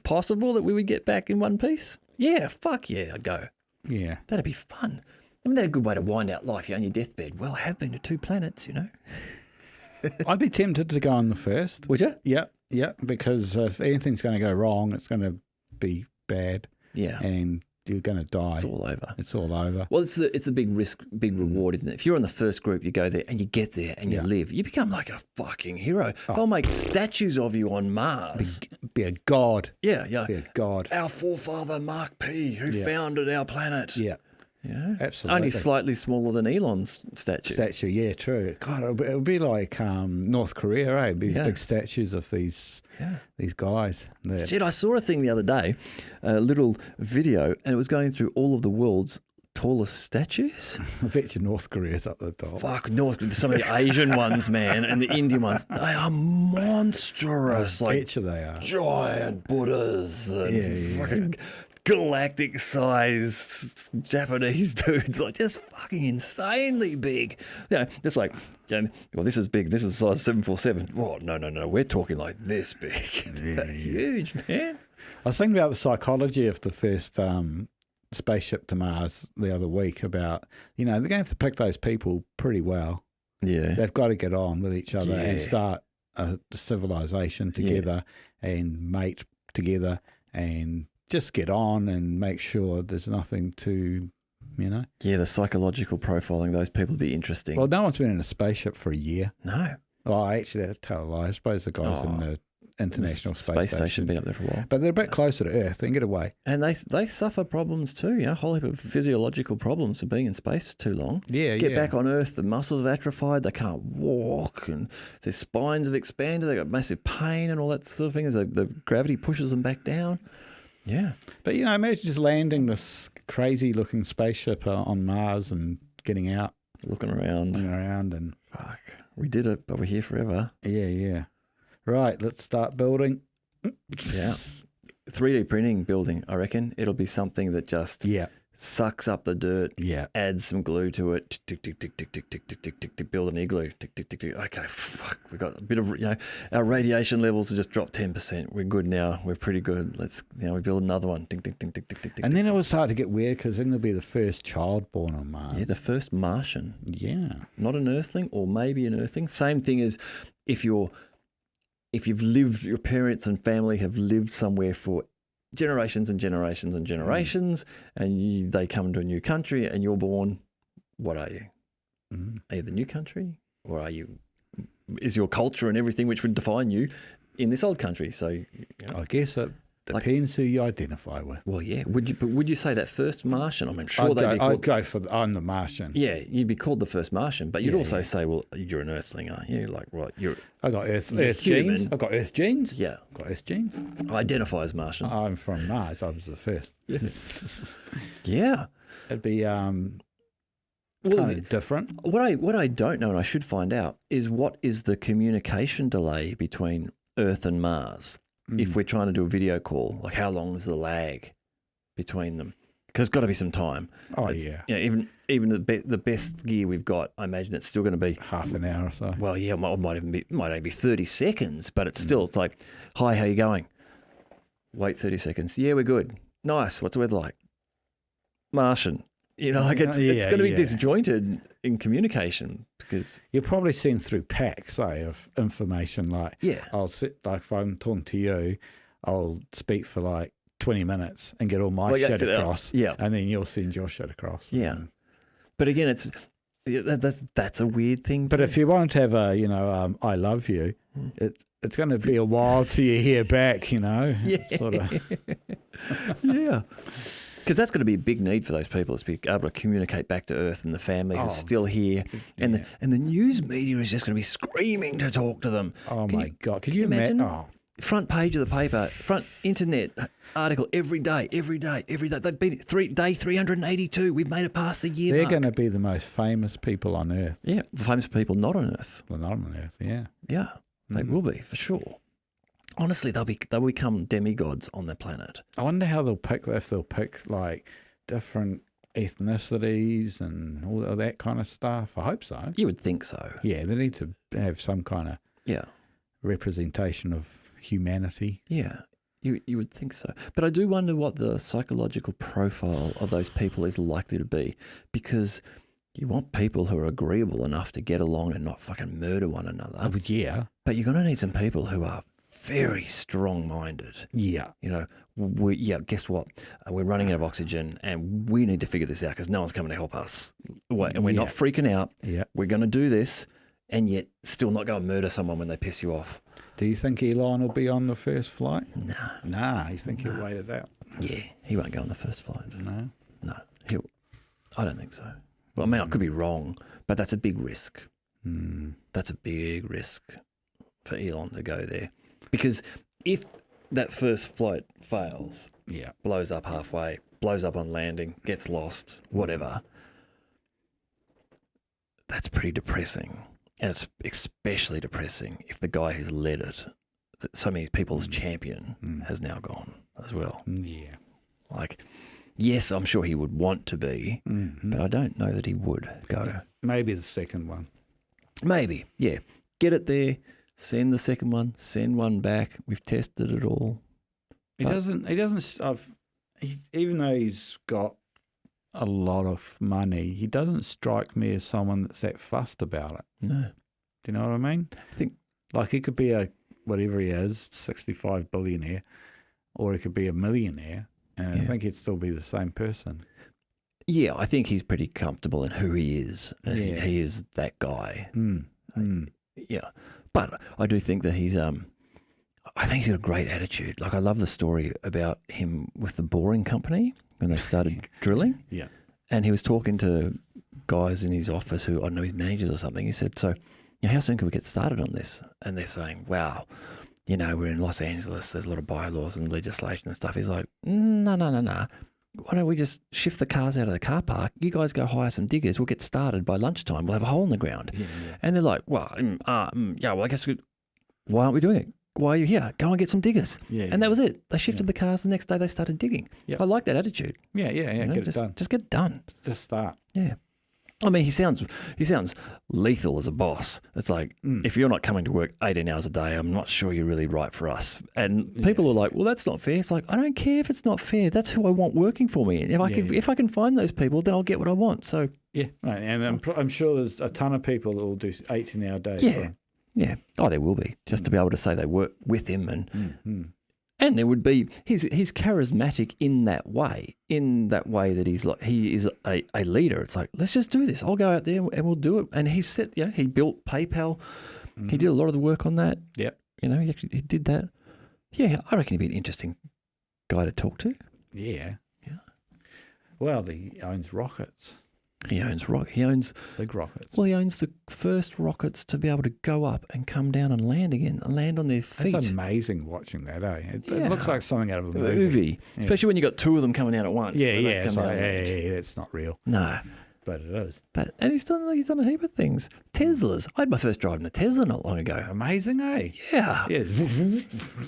S1: possible that we would get back in one piece. Yeah, fuck yeah, I'd go.
S2: Yeah.
S1: That'd be fun. I mean, that's a good way to wind out life. You're on your deathbed. Well, I have been to 2 planets,
S2: I'd be tempted to go on the first.
S1: Would you?
S2: Yeah, because if anything's going to go wrong, it's going to be bad.
S1: Yeah.
S2: And you're going to die.
S1: It's all over.
S2: Well,
S1: it's the big risk, big reward, isn't it? If you're on the first group, you go there and you get there and you live, you become like a fucking hero. They'll make statues of you on Mars.
S2: Be a god.
S1: Yeah.
S2: Be a god.
S1: Our forefather Mark P, who founded our planet.
S2: Yeah.
S1: Yeah,
S2: absolutely.
S1: Only slightly smaller than Elon's statue.
S2: Yeah, true. God, it would be like North Korea, eh? These big statues of these guys.
S1: Shit, I saw a thing the other day, a little video, and it was going through all of the world's tallest statues.
S2: I bet you North Korea's up the top.
S1: Fuck, some of the Asian ones, man, and the Indian ones. They are monstrous.
S2: I bet you they are.
S1: Giant Buddhas and fucking galactic sized Japanese dudes, like just fucking insanely big. It's like, well, this is big. This is size 747. Oh, no. We're talking like this big. Huge, man.
S2: I was thinking about the psychology of the first spaceship to Mars the other week about, they're going to have to pick those people pretty well.
S1: Yeah.
S2: They've got to get on with each other and start a civilization together and mate together and just get on and make sure there's nothing to,
S1: Yeah, the psychological profiling, those people would be interesting.
S2: Well, no one's been in a spaceship for a year.
S1: No.
S2: Well, actually, that'd tell a lie. I suppose the guys in the International Space Station
S1: been up there for a while.
S2: But they're a bit closer to Earth. They can get away.
S1: And they suffer problems too, a whole heap of physiological problems for being in space too long.
S2: Yeah,
S1: Get back on Earth, the muscles have atrophied, they can't walk, and their spines have expanded, they've got massive pain and all that sort of thing. The gravity pushes them back down. Yeah.
S2: But, imagine just landing this crazy-looking spaceship on Mars and getting out.
S1: Looking around.
S2: And...
S1: Fuck. We did it, but we're here forever.
S2: Yeah. Right, let's start building.
S1: Yeah. 3D printing building, I reckon. It'll be something that just sucks up the dirt, adds some glue to it, tick, tick, tick, tick, tick, tick, tick, tick, tick, tick, build an igloo, tick, tick, tick, tick. Okay, fuck, we got a bit of, our radiation levels have just dropped 10%. We're good now. We're pretty good. Let's, we build another one. Tick, tick, tick, tick, tick, tick.
S2: And then it will start to get weird because then there'll be the first child born on Mars.
S1: Yeah, the first Martian.
S2: Yeah.
S1: Not an Earthling, or maybe an Earthling. Same thing as if you've lived, your parents and family have lived somewhere for generations and generations and generations, and they come to a new country and you're born, what are you? Are you the new country, or is your culture and everything which would define you in this old country? So
S2: I guess it Depends who you identify with.
S1: Well, yeah. Would you say that first Martian? I mean, sure
S2: I'd go for I'm the Martian.
S1: Yeah, you'd be called the first Martian, but you'd also say, well, you're an Earthling, aren't you? Like, right,
S2: I got Earth
S1: human.
S2: genes. I got Earth genes.
S1: Yeah,
S2: I got Earth genes.
S1: I identify as Martian.
S2: I'm from Mars. I was the first.
S1: Yeah,
S2: It'd be kind of different.
S1: What I don't know, and I should find out, is what is the communication delay between Earth and Mars if we're trying to do a video call? Like, how long is the lag between them? Because there's got to be some time.
S2: Oh, yeah.
S1: Even the best gear we've got, I imagine it's still going to be
S2: half an hour or so.
S1: Well, yeah, it might only be 30 seconds, but it's still, it's like, hi, how you going? Wait 30 seconds. Yeah, we're good. Nice. What's the weather like? Martian. You know, like it's going to be disjointed in communication because
S2: you're probably seen through packs, of information. Like, I'll sit, like if I'm talking to you, I'll speak for like 20 minutes and get all my shit across. Yeah. And then you'll send your shit across.
S1: Yeah. But again, that's a weird thing.
S2: But if you want to have a, I love you, it's going to be a while till you hear back, Yeah. Sort of.
S1: Yeah. Because that's going to be a big need for those people, is to be able to communicate back to Earth and the family who's still here. And the news media is just going to be screaming to talk to them.
S2: Oh, my God. Can you imagine?
S1: Front page of the paper, front internet article every day. They've been day 382. We've made it past the year
S2: They're
S1: mark.
S2: going to be the most famous people on Earth.
S1: Yeah, famous people not on Earth.
S2: Well, not on Earth, yeah.
S1: Yeah, they will be, for sure. Honestly, they'll become demigods on the planet.
S2: I wonder how if they'll pick like different ethnicities and all of that kind of stuff. I hope so.
S1: You would think so.
S2: Yeah, they need to have some kind of representation of humanity.
S1: Yeah, you would think so. But I do wonder what the psychological profile of those people is likely to be, because you want people who are agreeable enough to get along and not fucking murder one another.
S2: Oh, yeah.
S1: But you're going to need some people who are very strong-minded.
S2: Yeah.
S1: Guess what? We're running out of oxygen and we need to figure this out because no one's coming to help us. And we're not freaking out.
S2: Yeah.
S1: We're going to do this and yet still not go and murder someone when they piss you off.
S2: Do you think Elon will be on the first flight?
S1: Nah.
S2: You think he'll wait it out?
S1: Yeah, he won't go on the first flight.
S2: No?
S1: No, I don't think so. Well, I mean, I could be wrong, but that's a big risk. That's a big risk for Elon to go there. Because if that first flight fails, blows up halfway, blows up on landing, gets lost, whatever, that's pretty depressing. And it's especially depressing if the guy who's led it, so many people's champion, has now gone as well.
S2: Yeah.
S1: Like, yes, I'm sure he would want to be, but I don't know that he would go.
S2: Maybe the second one.
S1: Maybe, yeah. Get it there. Send the second one. Send one back. We've tested it all.
S2: Even though he's got a lot of money, he doesn't strike me as someone that's that fussed about it.
S1: No.
S2: Do you know what I mean?
S1: I think,
S2: like, he could be a, whatever he is, 65 billionaire, or he could be a millionaire, and I think he'd still be the same person. Yeah,
S1: I think he's pretty comfortable in who he is. And he is that guy. Yeah. But I do think that he's I think he's got a great attitude. Like, I love the story about him with the boring company when they started drilling.
S2: Yeah.
S1: And he was talking to guys in his office who, I don't know, his managers or something. He said, so how soon can we get started on this? And they're saying, wow, we're in Los Angeles. There's a lot of bylaws and legislation and stuff. He's like, no. Why don't we just shift the cars out of the car park? You guys go hire some diggers. We'll get started by lunchtime. We'll have a hole in the ground. Yeah. And they're like, well, I guess why aren't we doing it? Why are you here? Go and get some diggers. And that was it. They shifted the cars. The next day they started digging. Yep. I like that attitude.
S2: Yeah. Get it done.
S1: Just get it done.
S2: Just start.
S1: Yeah. I mean, he sounds lethal as a boss. It's like, if you're not coming to work 18 hours a day, I'm not sure you're really right for us. And people are like, well, that's not fair. It's like, I don't care if it's not fair. That's who I want working for me. And if I can find those people, then I'll get what I want. So
S2: right. And I'm sure there's a ton of people that will do 18-hour days.
S1: Yeah. Oh, there will be. Just to be able to say they work with him and there would be, he's charismatic in that way that he's like, he is a leader. It's like, let's just do this. I'll go out there and we'll do it. And he built PayPal. He did a lot of the work on that.
S2: Yep.
S1: He did that. Yeah, I reckon he'd be an interesting guy to talk to.
S2: Yeah.
S1: Yeah.
S2: Well, he owns rockets.
S1: He owns He owns
S2: Big rockets.
S1: Well, he owns the first rockets to be able to go up and come down and land again, and land on their feet.
S2: It's amazing watching that, eh? It
S1: Yeah.
S2: looks like something out of a movie.
S1: Yeah. Especially when you got two of them coming out at once.
S2: Yeah,
S1: They both
S2: yeah. It's
S1: come
S2: like,
S1: out and land.
S2: hey, that's not real.
S1: No.
S2: But it is.
S1: And he's done a heap of things. Teslas. I had my first drive in a Tesla not long ago.
S2: Amazing, eh?
S1: Yeah.
S2: Yeah.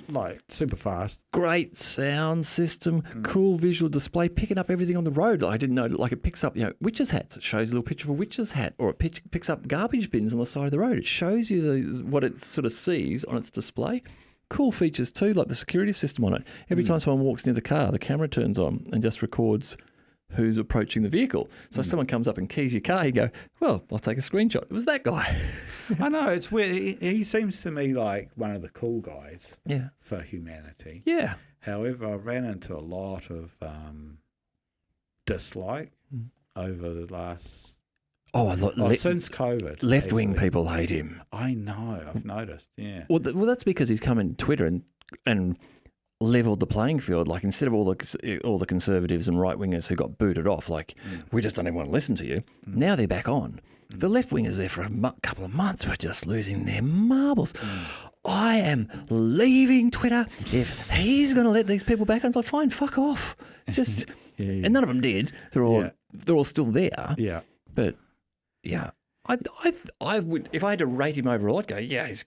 S2: Like super fast.
S1: Great sound system, cool visual display, picking up everything on the road. I didn't know, like it picks up, witches' hats. It shows a little picture of a witch's hat, or it picks up garbage bins on the side of the road. It shows you what it sort of sees on its display. Cool features too, like the security system on it. Every time someone walks near the car, the camera turns on and just records who's approaching the vehicle. So if someone comes up and keys your car, you go, well, I'll take a screenshot. It was that guy.
S2: I know, it's weird. He seems to me like one of the cool guys for humanity.
S1: Yeah.
S2: However, I ran into a lot of dislike over the last... since COVID.
S1: Left-wing people hate him.
S2: I know, I've noticed, yeah.
S1: Well, that's because he's come in Twitter and leveled the playing field. Like, instead of all the conservatives and right wingers who got booted off, like we just don't even want to listen to you. Now they're back on. The left wingers there for a couple of months were just losing their marbles. I am leaving Twitter if he's going to let these people back on. It's like, fine, fuck off. Just and none of them did. They're all still there.
S2: Yeah,
S1: but yeah, I would, if I had to rate him overall, I'd go, yeah, he's a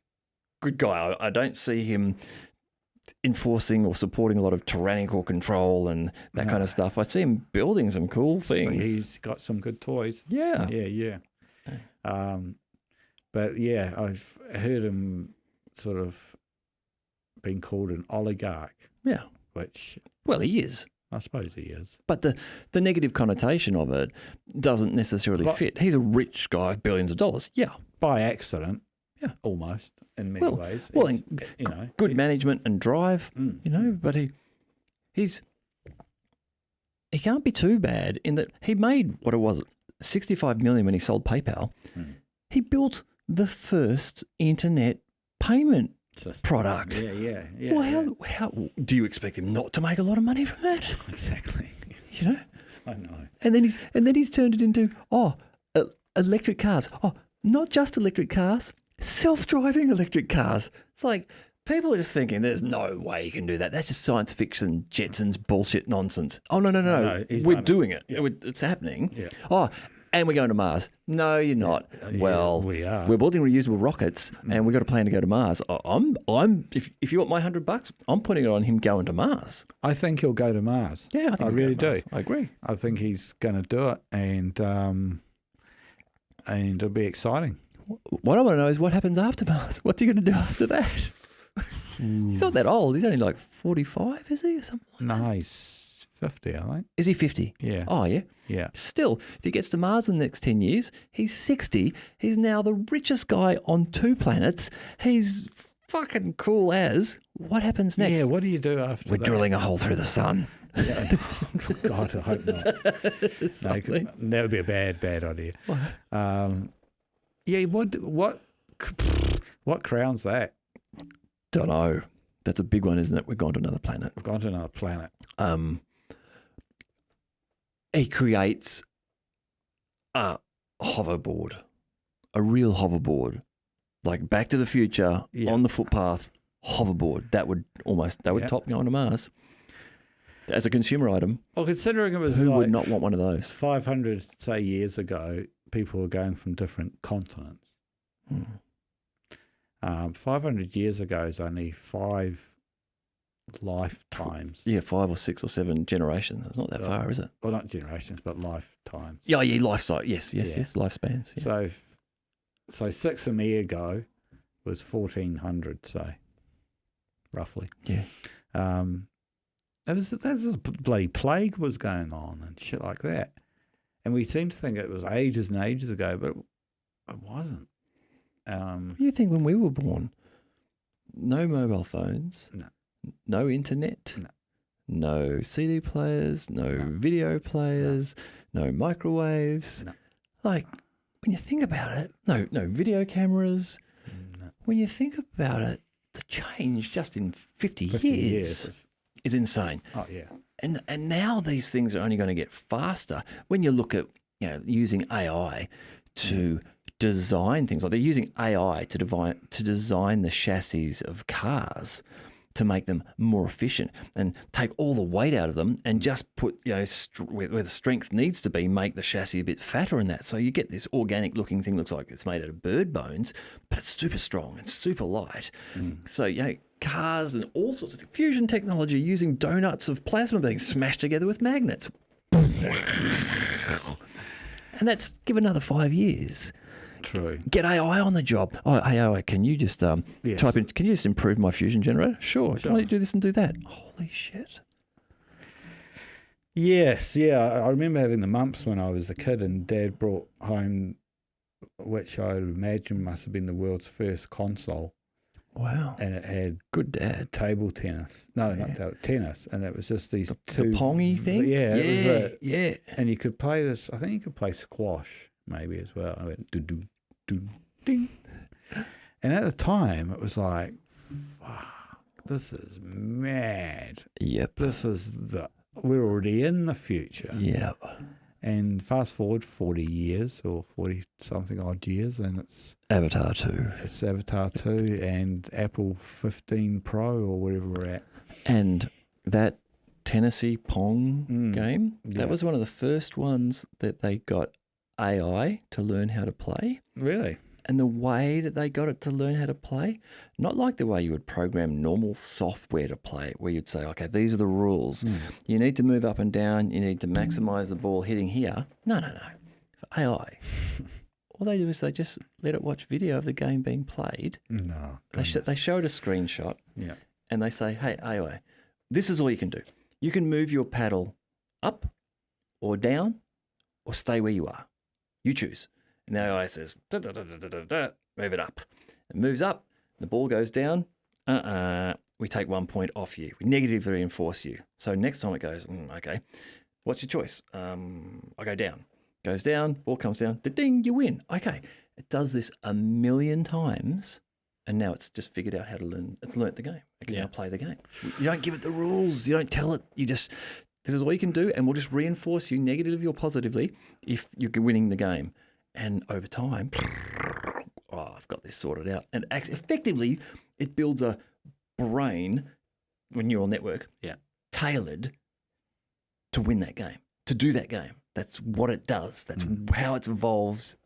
S1: good guy. I don't see him enforcing or supporting a lot of tyrannical control and that kind of stuff. I see him building some cool things.
S2: He's got some good toys.
S1: Yeah.
S2: Yeah. But yeah, I've heard him sort of being called an oligarch.
S1: Yeah.
S2: Which...
S1: Well, he is.
S2: I suppose he is.
S1: But the negative connotation of it doesn't necessarily fit. He's a rich guy with billions of dollars. Yeah.
S2: By accident.
S1: Yeah.
S2: Almost, in many ways.
S1: Well, good management and drive, but he can't be too bad in that he made, what it was, 65 million when he sold PayPal. He built the first internet payment product.
S2: Yeah.
S1: Well, how do you expect him not to make a lot of money from that?
S2: Exactly. I know.
S1: And then he's turned it into electric cars. Oh, not just electric cars. Self-driving electric cars. It's like people are just thinking there's no way you can do that. That's just science fiction, Jetsons, bullshit nonsense. Oh, no. We're doing it. Yeah. It's happening. Yeah. Oh, and we're going to Mars. No, you're not. Yeah, well,
S2: we are.
S1: We're building reusable rockets and we've got a plan to go to Mars. If you want my $100, I'm putting it on him going to Mars.
S2: I think he'll go to Mars.
S1: Yeah, I really do. I agree.
S2: I think he's going to do it and it'll be exciting.
S1: What I want to know is what happens after Mars. What's he going to do after that? He's not that old. He's only like 45, is he, or something like that?
S2: No, he's 50, I think.
S1: Is he 50?
S2: Yeah.
S1: Oh, yeah?
S2: Yeah.
S1: Still, if he gets to Mars in the next 10 years, he's 60. He's now the richest guy on 2 planets. He's fucking cool as. What happens next?
S2: Yeah, what do you do after that?
S1: We're drilling a hole through the sun.
S2: Yeah. God, I hope not. No, that would be a bad idea. Yeah, what crowns that?
S1: Don't know. That's a big one, isn't it? We've gone to another planet.
S2: We've gone to another planet.
S1: He creates a hoverboard, a real hoverboard, like Back to the Future on the footpath hoverboard. That would top going to Mars as a consumer item.
S2: Well, considering it was
S1: who would not want one of those?
S2: 500 years ago, people were going from different continents. 500 years ago is only 5 lifetimes.
S1: Yeah, 5 or 6 or 7 generations. It's not that far, is it?
S2: Well, not generations, but lifetimes.
S1: Yeah, life cycle. Yes, lifespans. Yeah.
S2: So 6 of me ago was 1400, say, roughly.
S1: Yeah.
S2: There was a bloody plague was going on and shit like that. And we seem to think it was ages and ages ago, but it wasn't.
S1: What do you think when we were born? No mobile phones. No internet. No CD players. No video players. No microwaves.
S2: No.
S1: Like, when you think about it, no video cameras. No. When you think about it, the change just in 50 years is insane.
S2: Oh, yeah.
S1: And now these things are only going to get faster when you look at using AI to design things. Like they're using AI to design the chassis of cars to make them more efficient and take all the weight out of them and just put, where the strength needs to be, make the chassis a bit fatter in that. So you get this organic looking thing, looks like it's made out of bird bones, but it's super strong and super light. So, cars and all sorts of fusion technology using donuts of plasma being smashed together with magnets. And that's give another 5 years.
S2: True.
S1: Get AI on the job. Oh, hey, AI, can you just
S2: Yes.
S1: type in, can you just improve my fusion generator? Sure. Can I do this and do that? Holy shit.
S2: Yes, yeah. I remember having the mumps when I was a kid, and Dad brought home, which I imagine must have been the world's first console.
S1: Wow.
S2: And it had
S1: Good dad.
S2: table tennis. No, not tennis. And it was just these
S1: The
S2: two.
S1: pongy thing?
S2: Yeah. It was
S1: yeah.
S2: and you could play this. I think you could play squash maybe as well. I went do do do ding. And at the time, it was like, fuck, this is mad.
S1: Yep.
S2: We're already in the future.
S1: Yep.
S2: And fast forward 40 years or 40 something odd years, and it's
S1: Avatar 2.
S2: It's Avatar 2 and Apple 15 Pro or whatever we're at.
S1: And that Tennessee Pong game,
S2: Yeah.
S1: that was one of the first ones that they got AI to learn how to play.
S2: Really?
S1: And the way that they got it to learn how to play, not like the way you would program normal software to play, where you'd say, okay, these are the rules. You need to move up and down. You need to maximize the ball hitting here. No. For AI, all they do is they just let it watch video of the game being played.
S2: No.
S1: They show it a screenshot.
S2: Yeah.
S1: And they say, hey, AI, this is all you can do. You can move your paddle up or down or stay where you are. You choose. And the AI says, move it up. It moves up, the ball goes down. We take 1 point off you. We negatively reinforce you. So next time it goes, okay, what's your choice? I go down. Goes down, ball comes down, ding, you win. Okay. It does this a million times, and now it's just figured out how to learn. It's learnt the game. It can now play the game. You don't give it the rules. You don't tell it. You just, this is all you can do, and we'll just reinforce you negatively or positively if you're winning the game. And over time, I've got this sorted out. And effectively, it builds a brain, a neural network, tailored to win that game, to do that game. That's what it does. That's how it evolves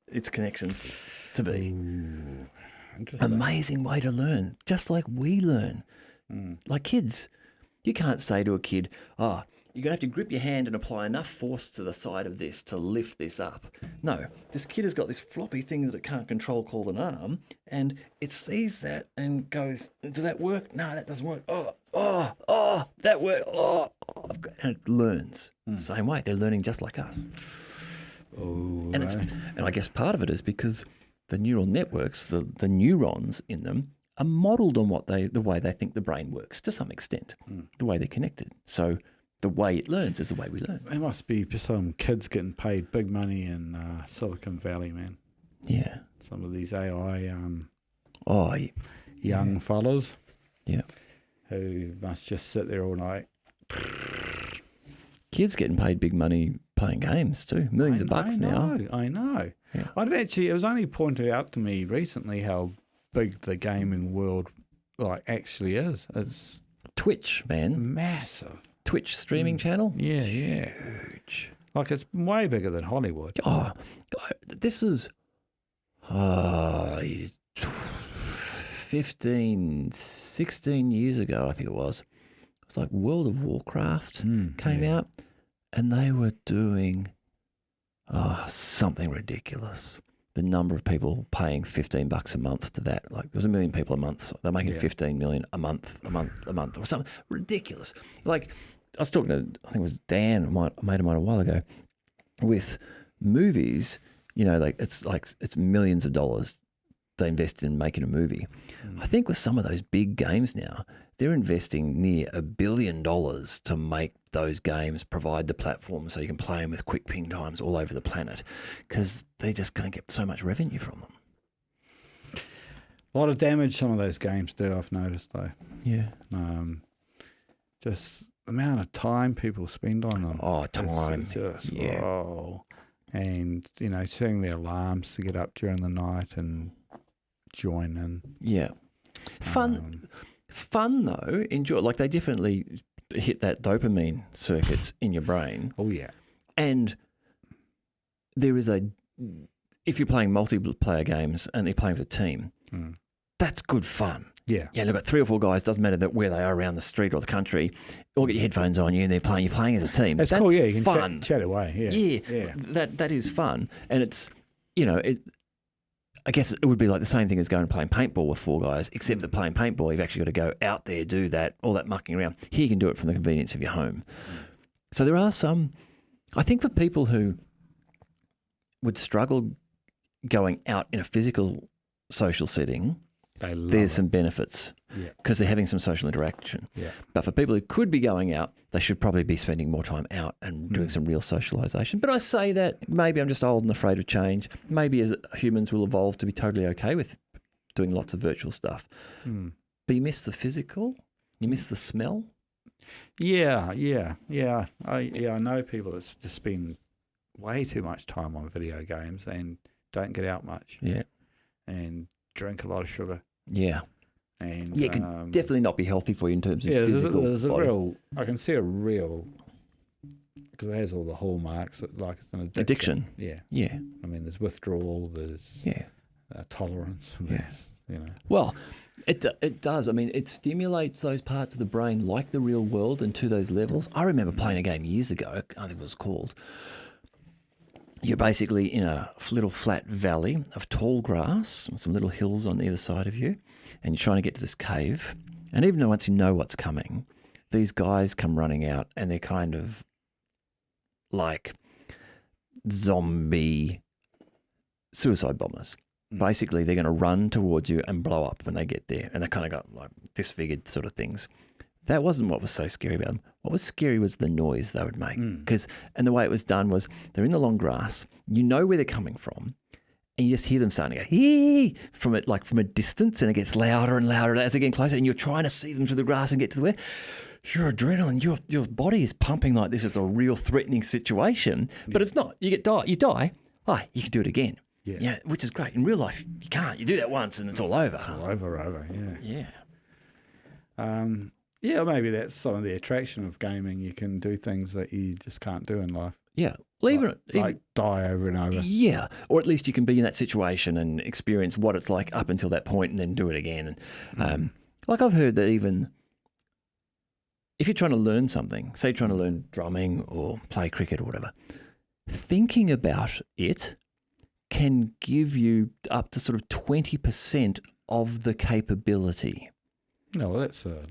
S1: its connections to be.
S2: Interesting.
S1: Amazing way to learn, just like we learn. Like kids. You can't say to a kid, you're going to have to grip your hand and apply enough force to the side of this to lift this up. No, this kid has got this floppy thing that it can't control called an arm, and it sees that and goes, does that work? No, that doesn't work. That worked. And it learns the same way. They're learning just like us. And I guess part of it is because the neural networks, the neurons in them, are modelled on the way they think the brain works to some extent, the way they're connected. So the way it learns is the way we learn.
S2: There must be some kids getting paid big money in Silicon Valley, man.
S1: Yeah.
S2: Some of these AI
S1: young
S2: fellas.
S1: Yeah.
S2: Who must just sit there all night.
S1: Kids getting paid big money playing games too. Millions of bucks now.
S2: I know.
S1: Yeah.
S2: It was only pointed out to me recently how big the gaming world actually is. It's
S1: Twitch, man.
S2: massive.
S1: Twitch streaming channel?
S2: Yeah,
S1: It's
S2: yeah.
S1: huge.
S2: It's way bigger than Hollywood.
S1: This is 15, 16 years ago, I think it was. It was like World of Warcraft came out, and they were doing something ridiculous. The number of people paying $15 a month to that, there was 1 million people a month. So they're making 15 million a month, or something ridiculous. I was talking to, I think it was Dan, a mate of mine a while ago, with movies. It's millions of dollars they invested in making a movie. I think with some of those big games now, they're investing near $1 billion to make those games, provide the platform so you can play them with quick ping times all over the planet, because they're just going to get so much revenue from them.
S2: A lot of damage some of those games do, I've noticed, though.
S1: Yeah.
S2: just the amount of time people spend on them.
S1: Oh, time.
S2: It's just,
S1: Yeah.
S2: oh. And, setting their alarms to get up during the night and join in.
S1: Yeah. Fun though. Enjoy. Like they definitely hit that dopamine circuits in your brain.
S2: Oh, yeah.
S1: And there is if you're playing multiplayer games and you're playing with a team, that's good fun.
S2: Yeah.
S1: Yeah, they've got 3 or 4 guys, doesn't matter where they are around the street or the country, all get your headphones on you and you're playing as a team.
S2: That's cool, yeah. You can
S1: fun.
S2: chat away,
S1: Yeah. That is fun. And it's, I guess it would be like the same thing as going and playing paintball with 4 guys, except that playing paintball, you've actually got to go out there, do that, all that mucking around. Here you can do it from the convenience of your home. So there are some, I think for people who would struggle going out in a physical social setting, there's some benefits because they're having some social interaction. Yeah. But for people who could be going out, they should probably be spending more time out and doing some real socialisation. But I say that maybe I'm just old and afraid of change. Maybe as humans will evolve to be totally okay with doing lots of virtual stuff. But you miss the physical, you miss the smell.
S2: Yeah. I know people that just spend way too much time on video games and don't get out much.
S1: Yeah.
S2: And drink a lot of sugar.
S1: Yeah.
S2: And
S1: it could definitely not be healthy for you in terms of physical
S2: there's
S1: body.
S2: I can see a real, because it has all the hallmarks, like it's an addiction. Yeah. I mean, there's withdrawal, there's tolerance, there's,
S1: Well, it does. I mean, it stimulates those parts of the brain like the real world and to those levels. I remember playing a game years ago, I think it was called, you're basically in a little flat valley of tall grass with some little hills on either side of you, and you're trying to get to this cave. And even though once you know what's coming, these guys come running out and they're kind of like zombie suicide bombers. Basically, they're going to run towards you and blow up when they get there. And they kind of got like disfigured sort of things. That wasn't what was so scary about them. What was scary was the noise they would make. And the way it was done was they're in the long grass. You know where they're coming from. And you just hear them starting to go, hee, from a distance. And it gets louder and louder as they're getting closer. And you're trying to see them through the grass and get to where your adrenaline, your body is pumping like this is a real threatening situation. But it's not. You die. Oh, you can do it again. Yeah, which is great. In real life, you can't. You do that once and it's all over.
S2: It's all over,
S1: yeah.
S2: Yeah, maybe that's some of the attraction of gaming. You can do things that you just can't do in life.
S1: Yeah. Like
S2: die over and over.
S1: Yeah. Or at least you can be in that situation and experience what it's like up until that point and then do it again. And like I've heard that even if you're trying to learn something, say you're trying to learn drumming or play cricket or whatever, thinking about it can give you up to sort of 20% of the capability.
S2: No, well, that's a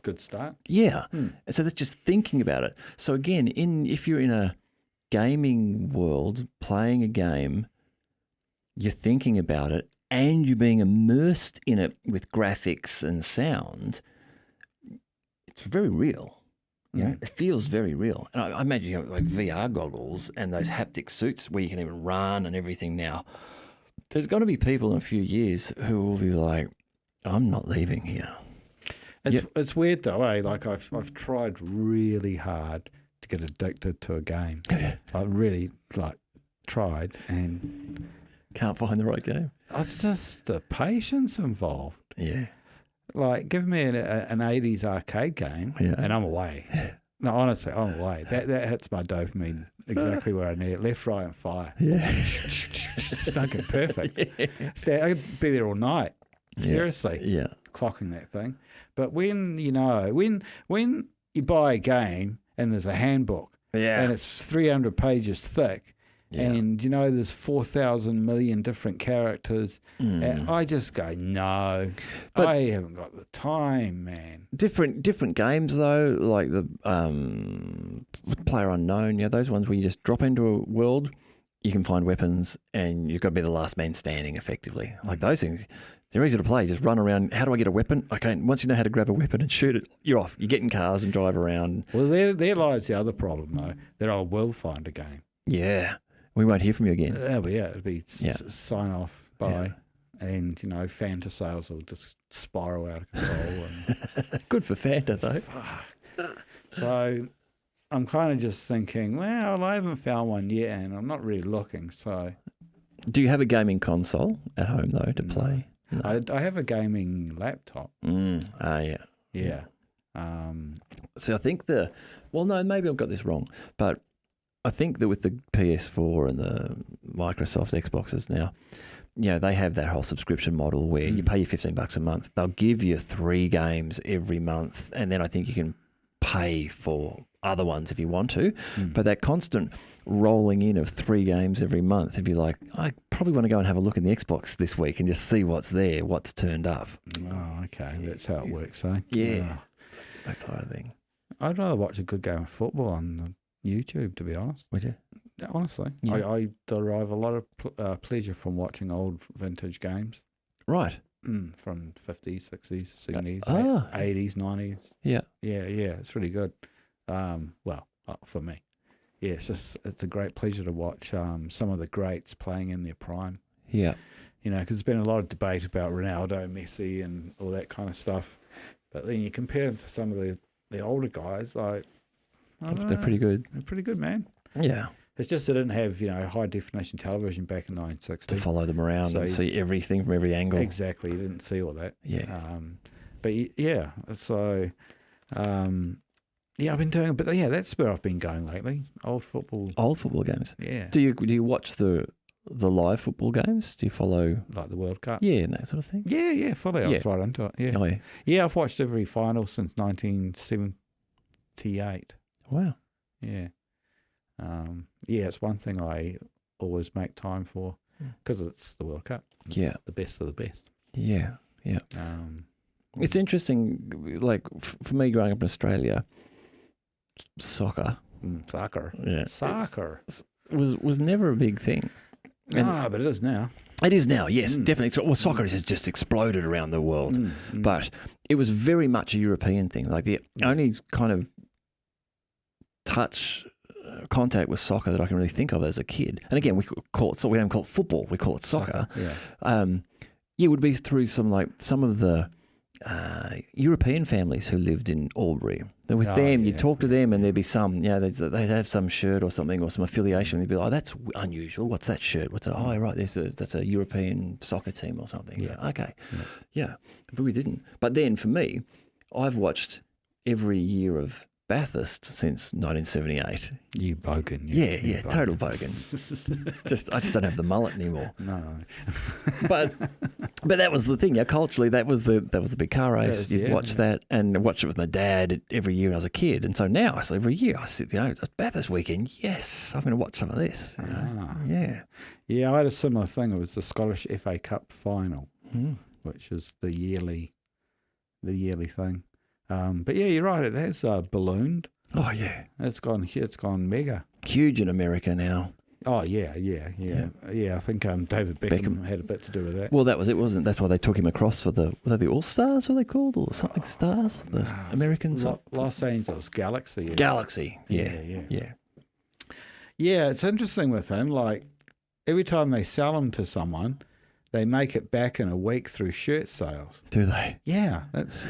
S2: good start.
S1: Yeah. So that's just thinking about it. So again, if you're in a gaming world, playing a game, you're thinking about it and you're being immersed in it with graphics and sound, it's very real. Yeah, it feels very real. And I imagine you have like VR goggles and those haptic suits where you can even run and everything now. There's going to be people in a few years who will be like, I'm not leaving here.
S2: It's weird though, eh? Like I've tried really hard to get addicted to a game. I really tried and
S1: can't find the right game.
S2: It's just the patience involved.
S1: Yeah.
S2: Like, give me an 80s arcade game and I'm away. No, honestly, I'm away. That hits my dopamine exactly where I need it. Left, right, and fire.
S1: Yeah.
S2: It's fucking perfect. I could be there all night. Seriously.
S1: Yeah.
S2: Clocking that thing. But when you buy a game and there's a handbook and it's 300 pages thick, and there's 4,000 million different characters, and I just go, no, but I haven't got the time, man.
S1: Different games though, like the Player Unknown, those ones where you just drop into a world, you can find weapons, and you've got to be the last man standing, effectively. Like those things, they're easy to play. Just run around. How do I get a weapon? Okay, once you know how to grab a weapon and shoot it, you're off. You get in cars and drive around.
S2: Well, there lies the other problem though, that I will find a game.
S1: Yeah. We won't hear from you again.
S2: It'll be sign off, bye. And, Fanta sales will just spiral out of control. And
S1: good for Fanta, though.
S2: Fuck. So I'm kind of just thinking, well, I haven't found one yet, and I'm not really looking. So,
S1: Do you have a gaming console at home though to play? No.
S2: I have a gaming laptop.
S1: Yeah.
S2: Yeah.
S1: So I think no, maybe I've got this wrong, but I think that with the PS4 and the Microsoft Xboxes now, they have that whole subscription model where you pay you $15 a month. They'll give you 3 games every month, and then I think you can pay for other ones if you want to. But that constant rolling in of 3 games every month, it'd be like, I probably want to go and have a look in the Xbox this week and just see what's there, what's turned up.
S2: Oh, okay. That's how it works, eh?
S1: Yeah. That type of thing.
S2: I'd rather watch a good game of football on YouTube, to be honest.
S1: Would you?
S2: Honestly.
S1: Yeah.
S2: I derive a lot of pleasure from watching old vintage games.
S1: Right.
S2: From 50s, 60s, 70s, 80s, 90s.
S1: Yeah.
S2: Yeah, it's really good. For me. Yeah, it's a great pleasure to watch some of the greats playing in their prime.
S1: Yeah.
S2: Because there's been a lot of debate about Ronaldo, Messi, and all that kind of stuff. But then you compare them to some of the older guys, like,
S1: They're pretty good.
S2: They're pretty good, man.
S1: Yeah.
S2: It's just they didn't have, high definition television back in 1960.
S1: To follow them around and see everything from every angle.
S2: Exactly. You didn't see all that.
S1: Yeah.
S2: So, I've been doing it. But that's where I've been going lately. Old football
S1: games.
S2: Yeah.
S1: Do you watch the live football games? Do you follow
S2: like the World Cup?
S1: Yeah, and that sort of thing.
S2: Yeah, fully. I was right into it. Yeah.
S1: Oh, yeah.
S2: Yeah, I've watched every final since 1978.
S1: Wow.
S2: Yeah. It's one thing I always make time for because it's the World Cup. It's the best of the best.
S1: Yeah. It's interesting. Like for me, growing up in Australia, soccer.
S2: Yeah. Soccer
S1: was never a big thing.
S2: But it is now.
S1: It is now, yes, definitely. Well, soccer has just exploded around the world, but it was very much a European thing. Like the only kind of contact with soccer that I can really think of as a kid, and again, we don't call it football, we call it soccer. It would be through some of the European families who lived in Albury. And with them, you'd talk to them and there'd be some, they'd have some shirt or something or some affiliation. They'd be like, oh, that's unusual. What's that shirt? What's that? Oh, right, that's a European soccer team or something. Yeah, okay. Yeah, but we didn't. But then for me, I've watched every year of Bathurst since 1978.
S2: You bogan.
S1: Yeah, total bogan. I just don't have the mullet anymore.
S2: No.
S1: But that was the thing. Yeah, culturally, that was the big car race. You'd watch that and watch it with my dad every year when I was a kid. And so now every year I sit, it's Bathurst weekend. Yes, I'm going to watch some of this. Yeah.
S2: Yeah, I had a similar thing. It was the Scottish FA Cup final, which is the yearly thing. But yeah, you're right. It has ballooned.
S1: Oh yeah,
S2: it's gone mega.
S1: Huge in America now.
S2: Oh yeah. I think David Beckham had a bit to do with that.
S1: Well, that was it, wasn't? That's why they took him across for were they All Stars? Were they called or something? Stars? The Americans.
S2: Los Angeles Galaxy. Yeah.
S1: Galaxy. Yeah.
S2: Yeah, it's interesting with him. Like every time they sell him to someone, they make it back in a week through shirt sales.
S1: Do they?
S2: Yeah, that's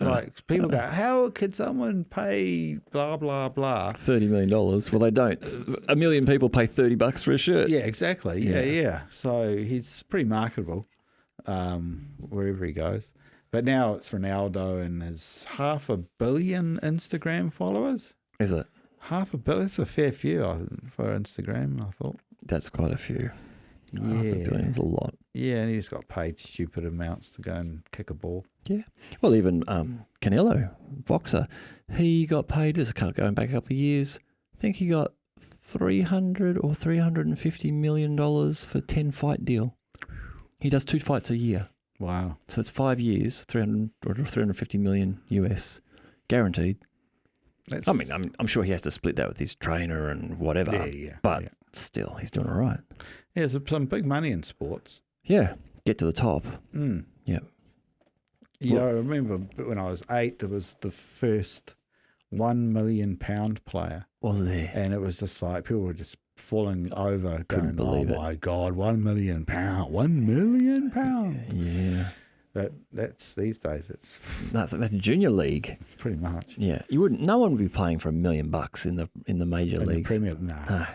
S2: like people go, how could someone pay blah blah blah
S1: $30 million? Well, they don't. 1 million people pay $30 for a shirt.
S2: Yeah, exactly. Yeah. So he's pretty marketable wherever he goes. But now it's Ronaldo and has 500 million Instagram followers.
S1: Is it?
S2: 500 million. That's a fair few for Instagram, I thought.
S1: That's quite a few.
S2: Yeah.
S1: 500 million is a lot.
S2: Yeah, and he's got paid stupid amounts to go and kick a ball.
S1: Yeah. Well, even Canelo, boxer, he got paid, going back a couple of years, I think he got $300 or $350 million for 10-fight deal. He does 2 fights a year.
S2: Wow.
S1: So that's 5 years, 300 or 350 million US, guaranteed. I'm sure he has to split that with his trainer and whatever.
S2: Yeah.
S1: But still, he's doing all right.
S2: Yeah, there's some big money in sports.
S1: Yeah, get to the top. Yeah.
S2: Yeah, I remember when I was 8, there was the first £1 million player.
S1: Was there?
S2: And it was just like people were just falling over,
S1: Couldn't
S2: going,
S1: believe
S2: "Oh my God, £1 million, £1 million!"
S1: Yeah.
S2: That's these days. It's
S1: That's junior league.
S2: pretty much.
S1: Yeah, you wouldn't. No one would be playing for $1 million in the major
S2: In the
S1: leagues.
S2: Premier, no.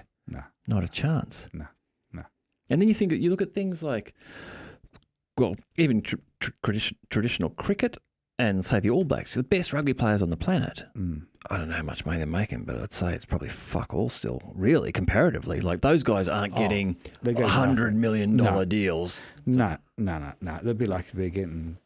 S1: Not a chance.
S2: No.
S1: And then you look at things like, well, even traditional cricket and say the All Blacks, the best rugby players on the planet. I don't know how much money they're making, but I'd say it's probably fuck all still, really, comparatively. Like those guys aren't getting $100 million deals.
S2: No. They'd be lucky to be getting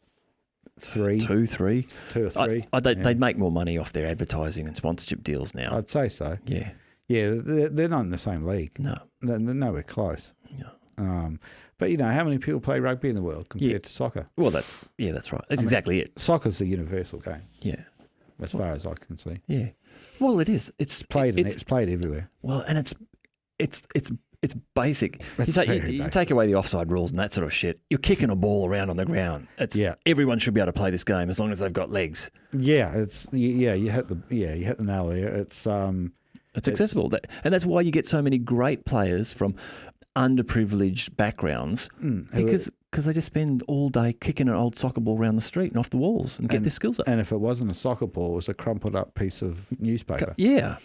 S2: two or three.
S1: They'd make more money off their advertising and sponsorship deals now.
S2: I'd say so.
S1: Yeah.
S2: Yeah, they're not in the same league.
S1: No.
S2: They're nowhere close.
S1: Yeah.
S2: But you know, how many people play rugby in the world compared to soccer?
S1: Well, that's right. That's exactly it.
S2: Soccer's a universal game.
S1: Yeah.
S2: As far as I can see.
S1: Yeah. Well, it is. It's
S2: played. It's played everywhere.
S1: Well, and it's basic.
S2: It's
S1: You take away the offside rules and that sort of shit. You're kicking a ball around on the ground. Everyone should be able to play this game as long as they've got legs.
S2: Yeah. You hit the nail there.
S1: It's accessible, and that's why you get so many great players from underprivileged backgrounds because they just spend all day kicking an old soccer ball around the street and off the walls and get their skills up.
S2: And if it wasn't a soccer ball, it was a crumpled up piece of newspaper.
S1: Yeah,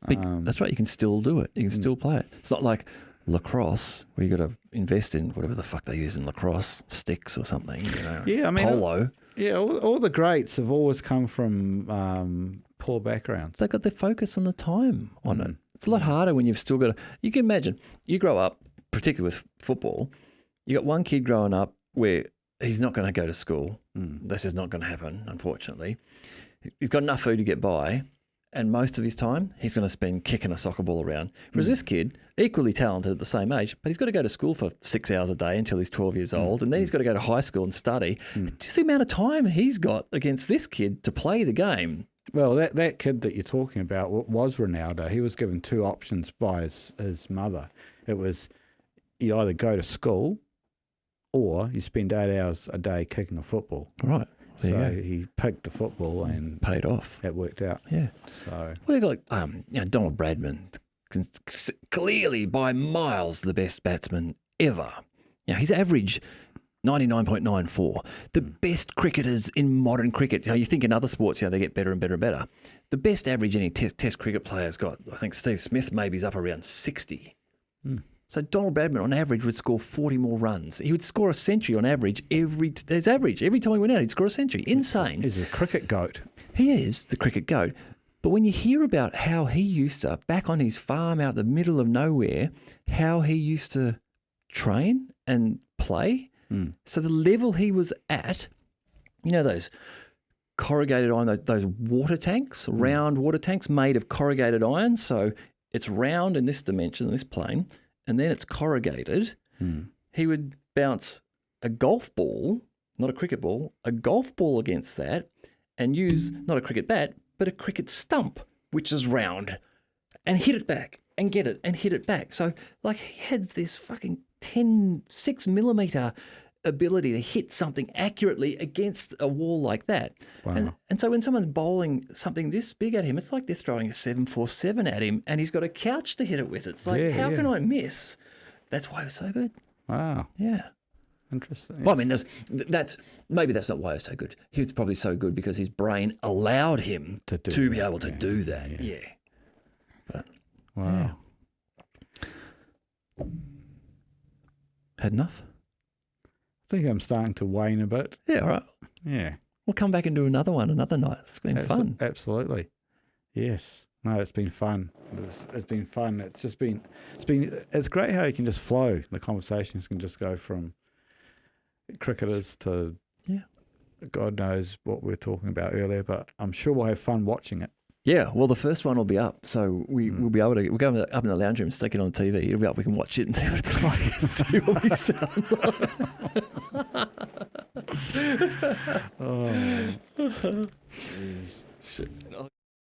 S1: that's right. You can still do it. You can still play it. It's not like lacrosse where you got to invest in whatever the fuck they use in lacrosse, sticks or something.
S2: Yeah, I mean
S1: polo.
S2: All the greats have always come from poor backgrounds.
S1: They've got their focus on the time on it. It's a lot harder when you've still got to... You can imagine, you grow up, particularly with football, you got one kid growing up where he's not going to go to school. This is not going to happen, unfortunately. He's got enough food to get by, and most of his time he's going to spend kicking a soccer ball around. Whereas this kid, equally talented at the same age, but he's got to go to school for 6 hours a day until he's 12 years old, and then he's got to go to high school and study. Just the amount of time he's got against this kid to play the game.
S2: Well, that kid that you're talking about was Ronaldo. He was given two options by his mother. It was you either go to school or you spend 8 hours a day kicking a football.
S1: Right.
S2: So he picked the football and
S1: paid off.
S2: It worked out.
S1: Yeah.
S2: So
S1: you got Donald Bradman, clearly by miles the best batsman ever. His average 99.94. The best cricketers in modern cricket. You think in other sports, they get better and better and better. The best average any test cricket player's got, I think Steve Smith maybe is up around 60. So Donald Bradman on average would score 40 more runs. He would score a century on average every time he went out, he'd score a century. Insane.
S2: He's a cricket goat.
S1: He is the cricket goat. But when you hear about how he used to, back on his farm out the middle of nowhere, how he used to train and play, so the level he was at, those corrugated iron, those water tanks, round water tanks made of corrugated iron. So it's round in this dimension, this plane, and then it's corrugated. He would bounce a golf ball, not a cricket ball, a golf ball against that and use not a cricket bat, but a cricket stump, which is round, and hit it back and get it and hit it back. So he had this fucking 6 millimeter ability to hit something accurately against a wall like that.
S2: Wow.
S1: And so when someone's bowling something this big at him, it's like they're throwing a 747 at him and he's got a couch to hit it with. It's like, how can I miss? That's why it was so good.
S2: Wow.
S1: Yeah.
S2: Interesting.
S1: Well, I mean, that's not why it was so good. He was probably so good because his brain allowed him to be able to do that. Yeah. But,
S2: wow.
S1: Yeah. Had enough?
S2: I think I'm starting to wane a bit.
S1: Yeah, all right.
S2: Yeah.
S1: We'll come back and do another one another night. It's been fun.
S2: Absolutely. Yes. No, it's been fun. It's been fun. It's great how you can just flow. The conversations can just go from cricketers to God knows what we were talking about earlier, but I'm sure we'll have fun watching it.
S1: Yeah, well, the first one will be up, so we'll be able to. We'll go up in the lounge room, stick it on the TV. It'll be up. We can watch it and see what it's like, and see what we sound like. Oh, jeez. Shit.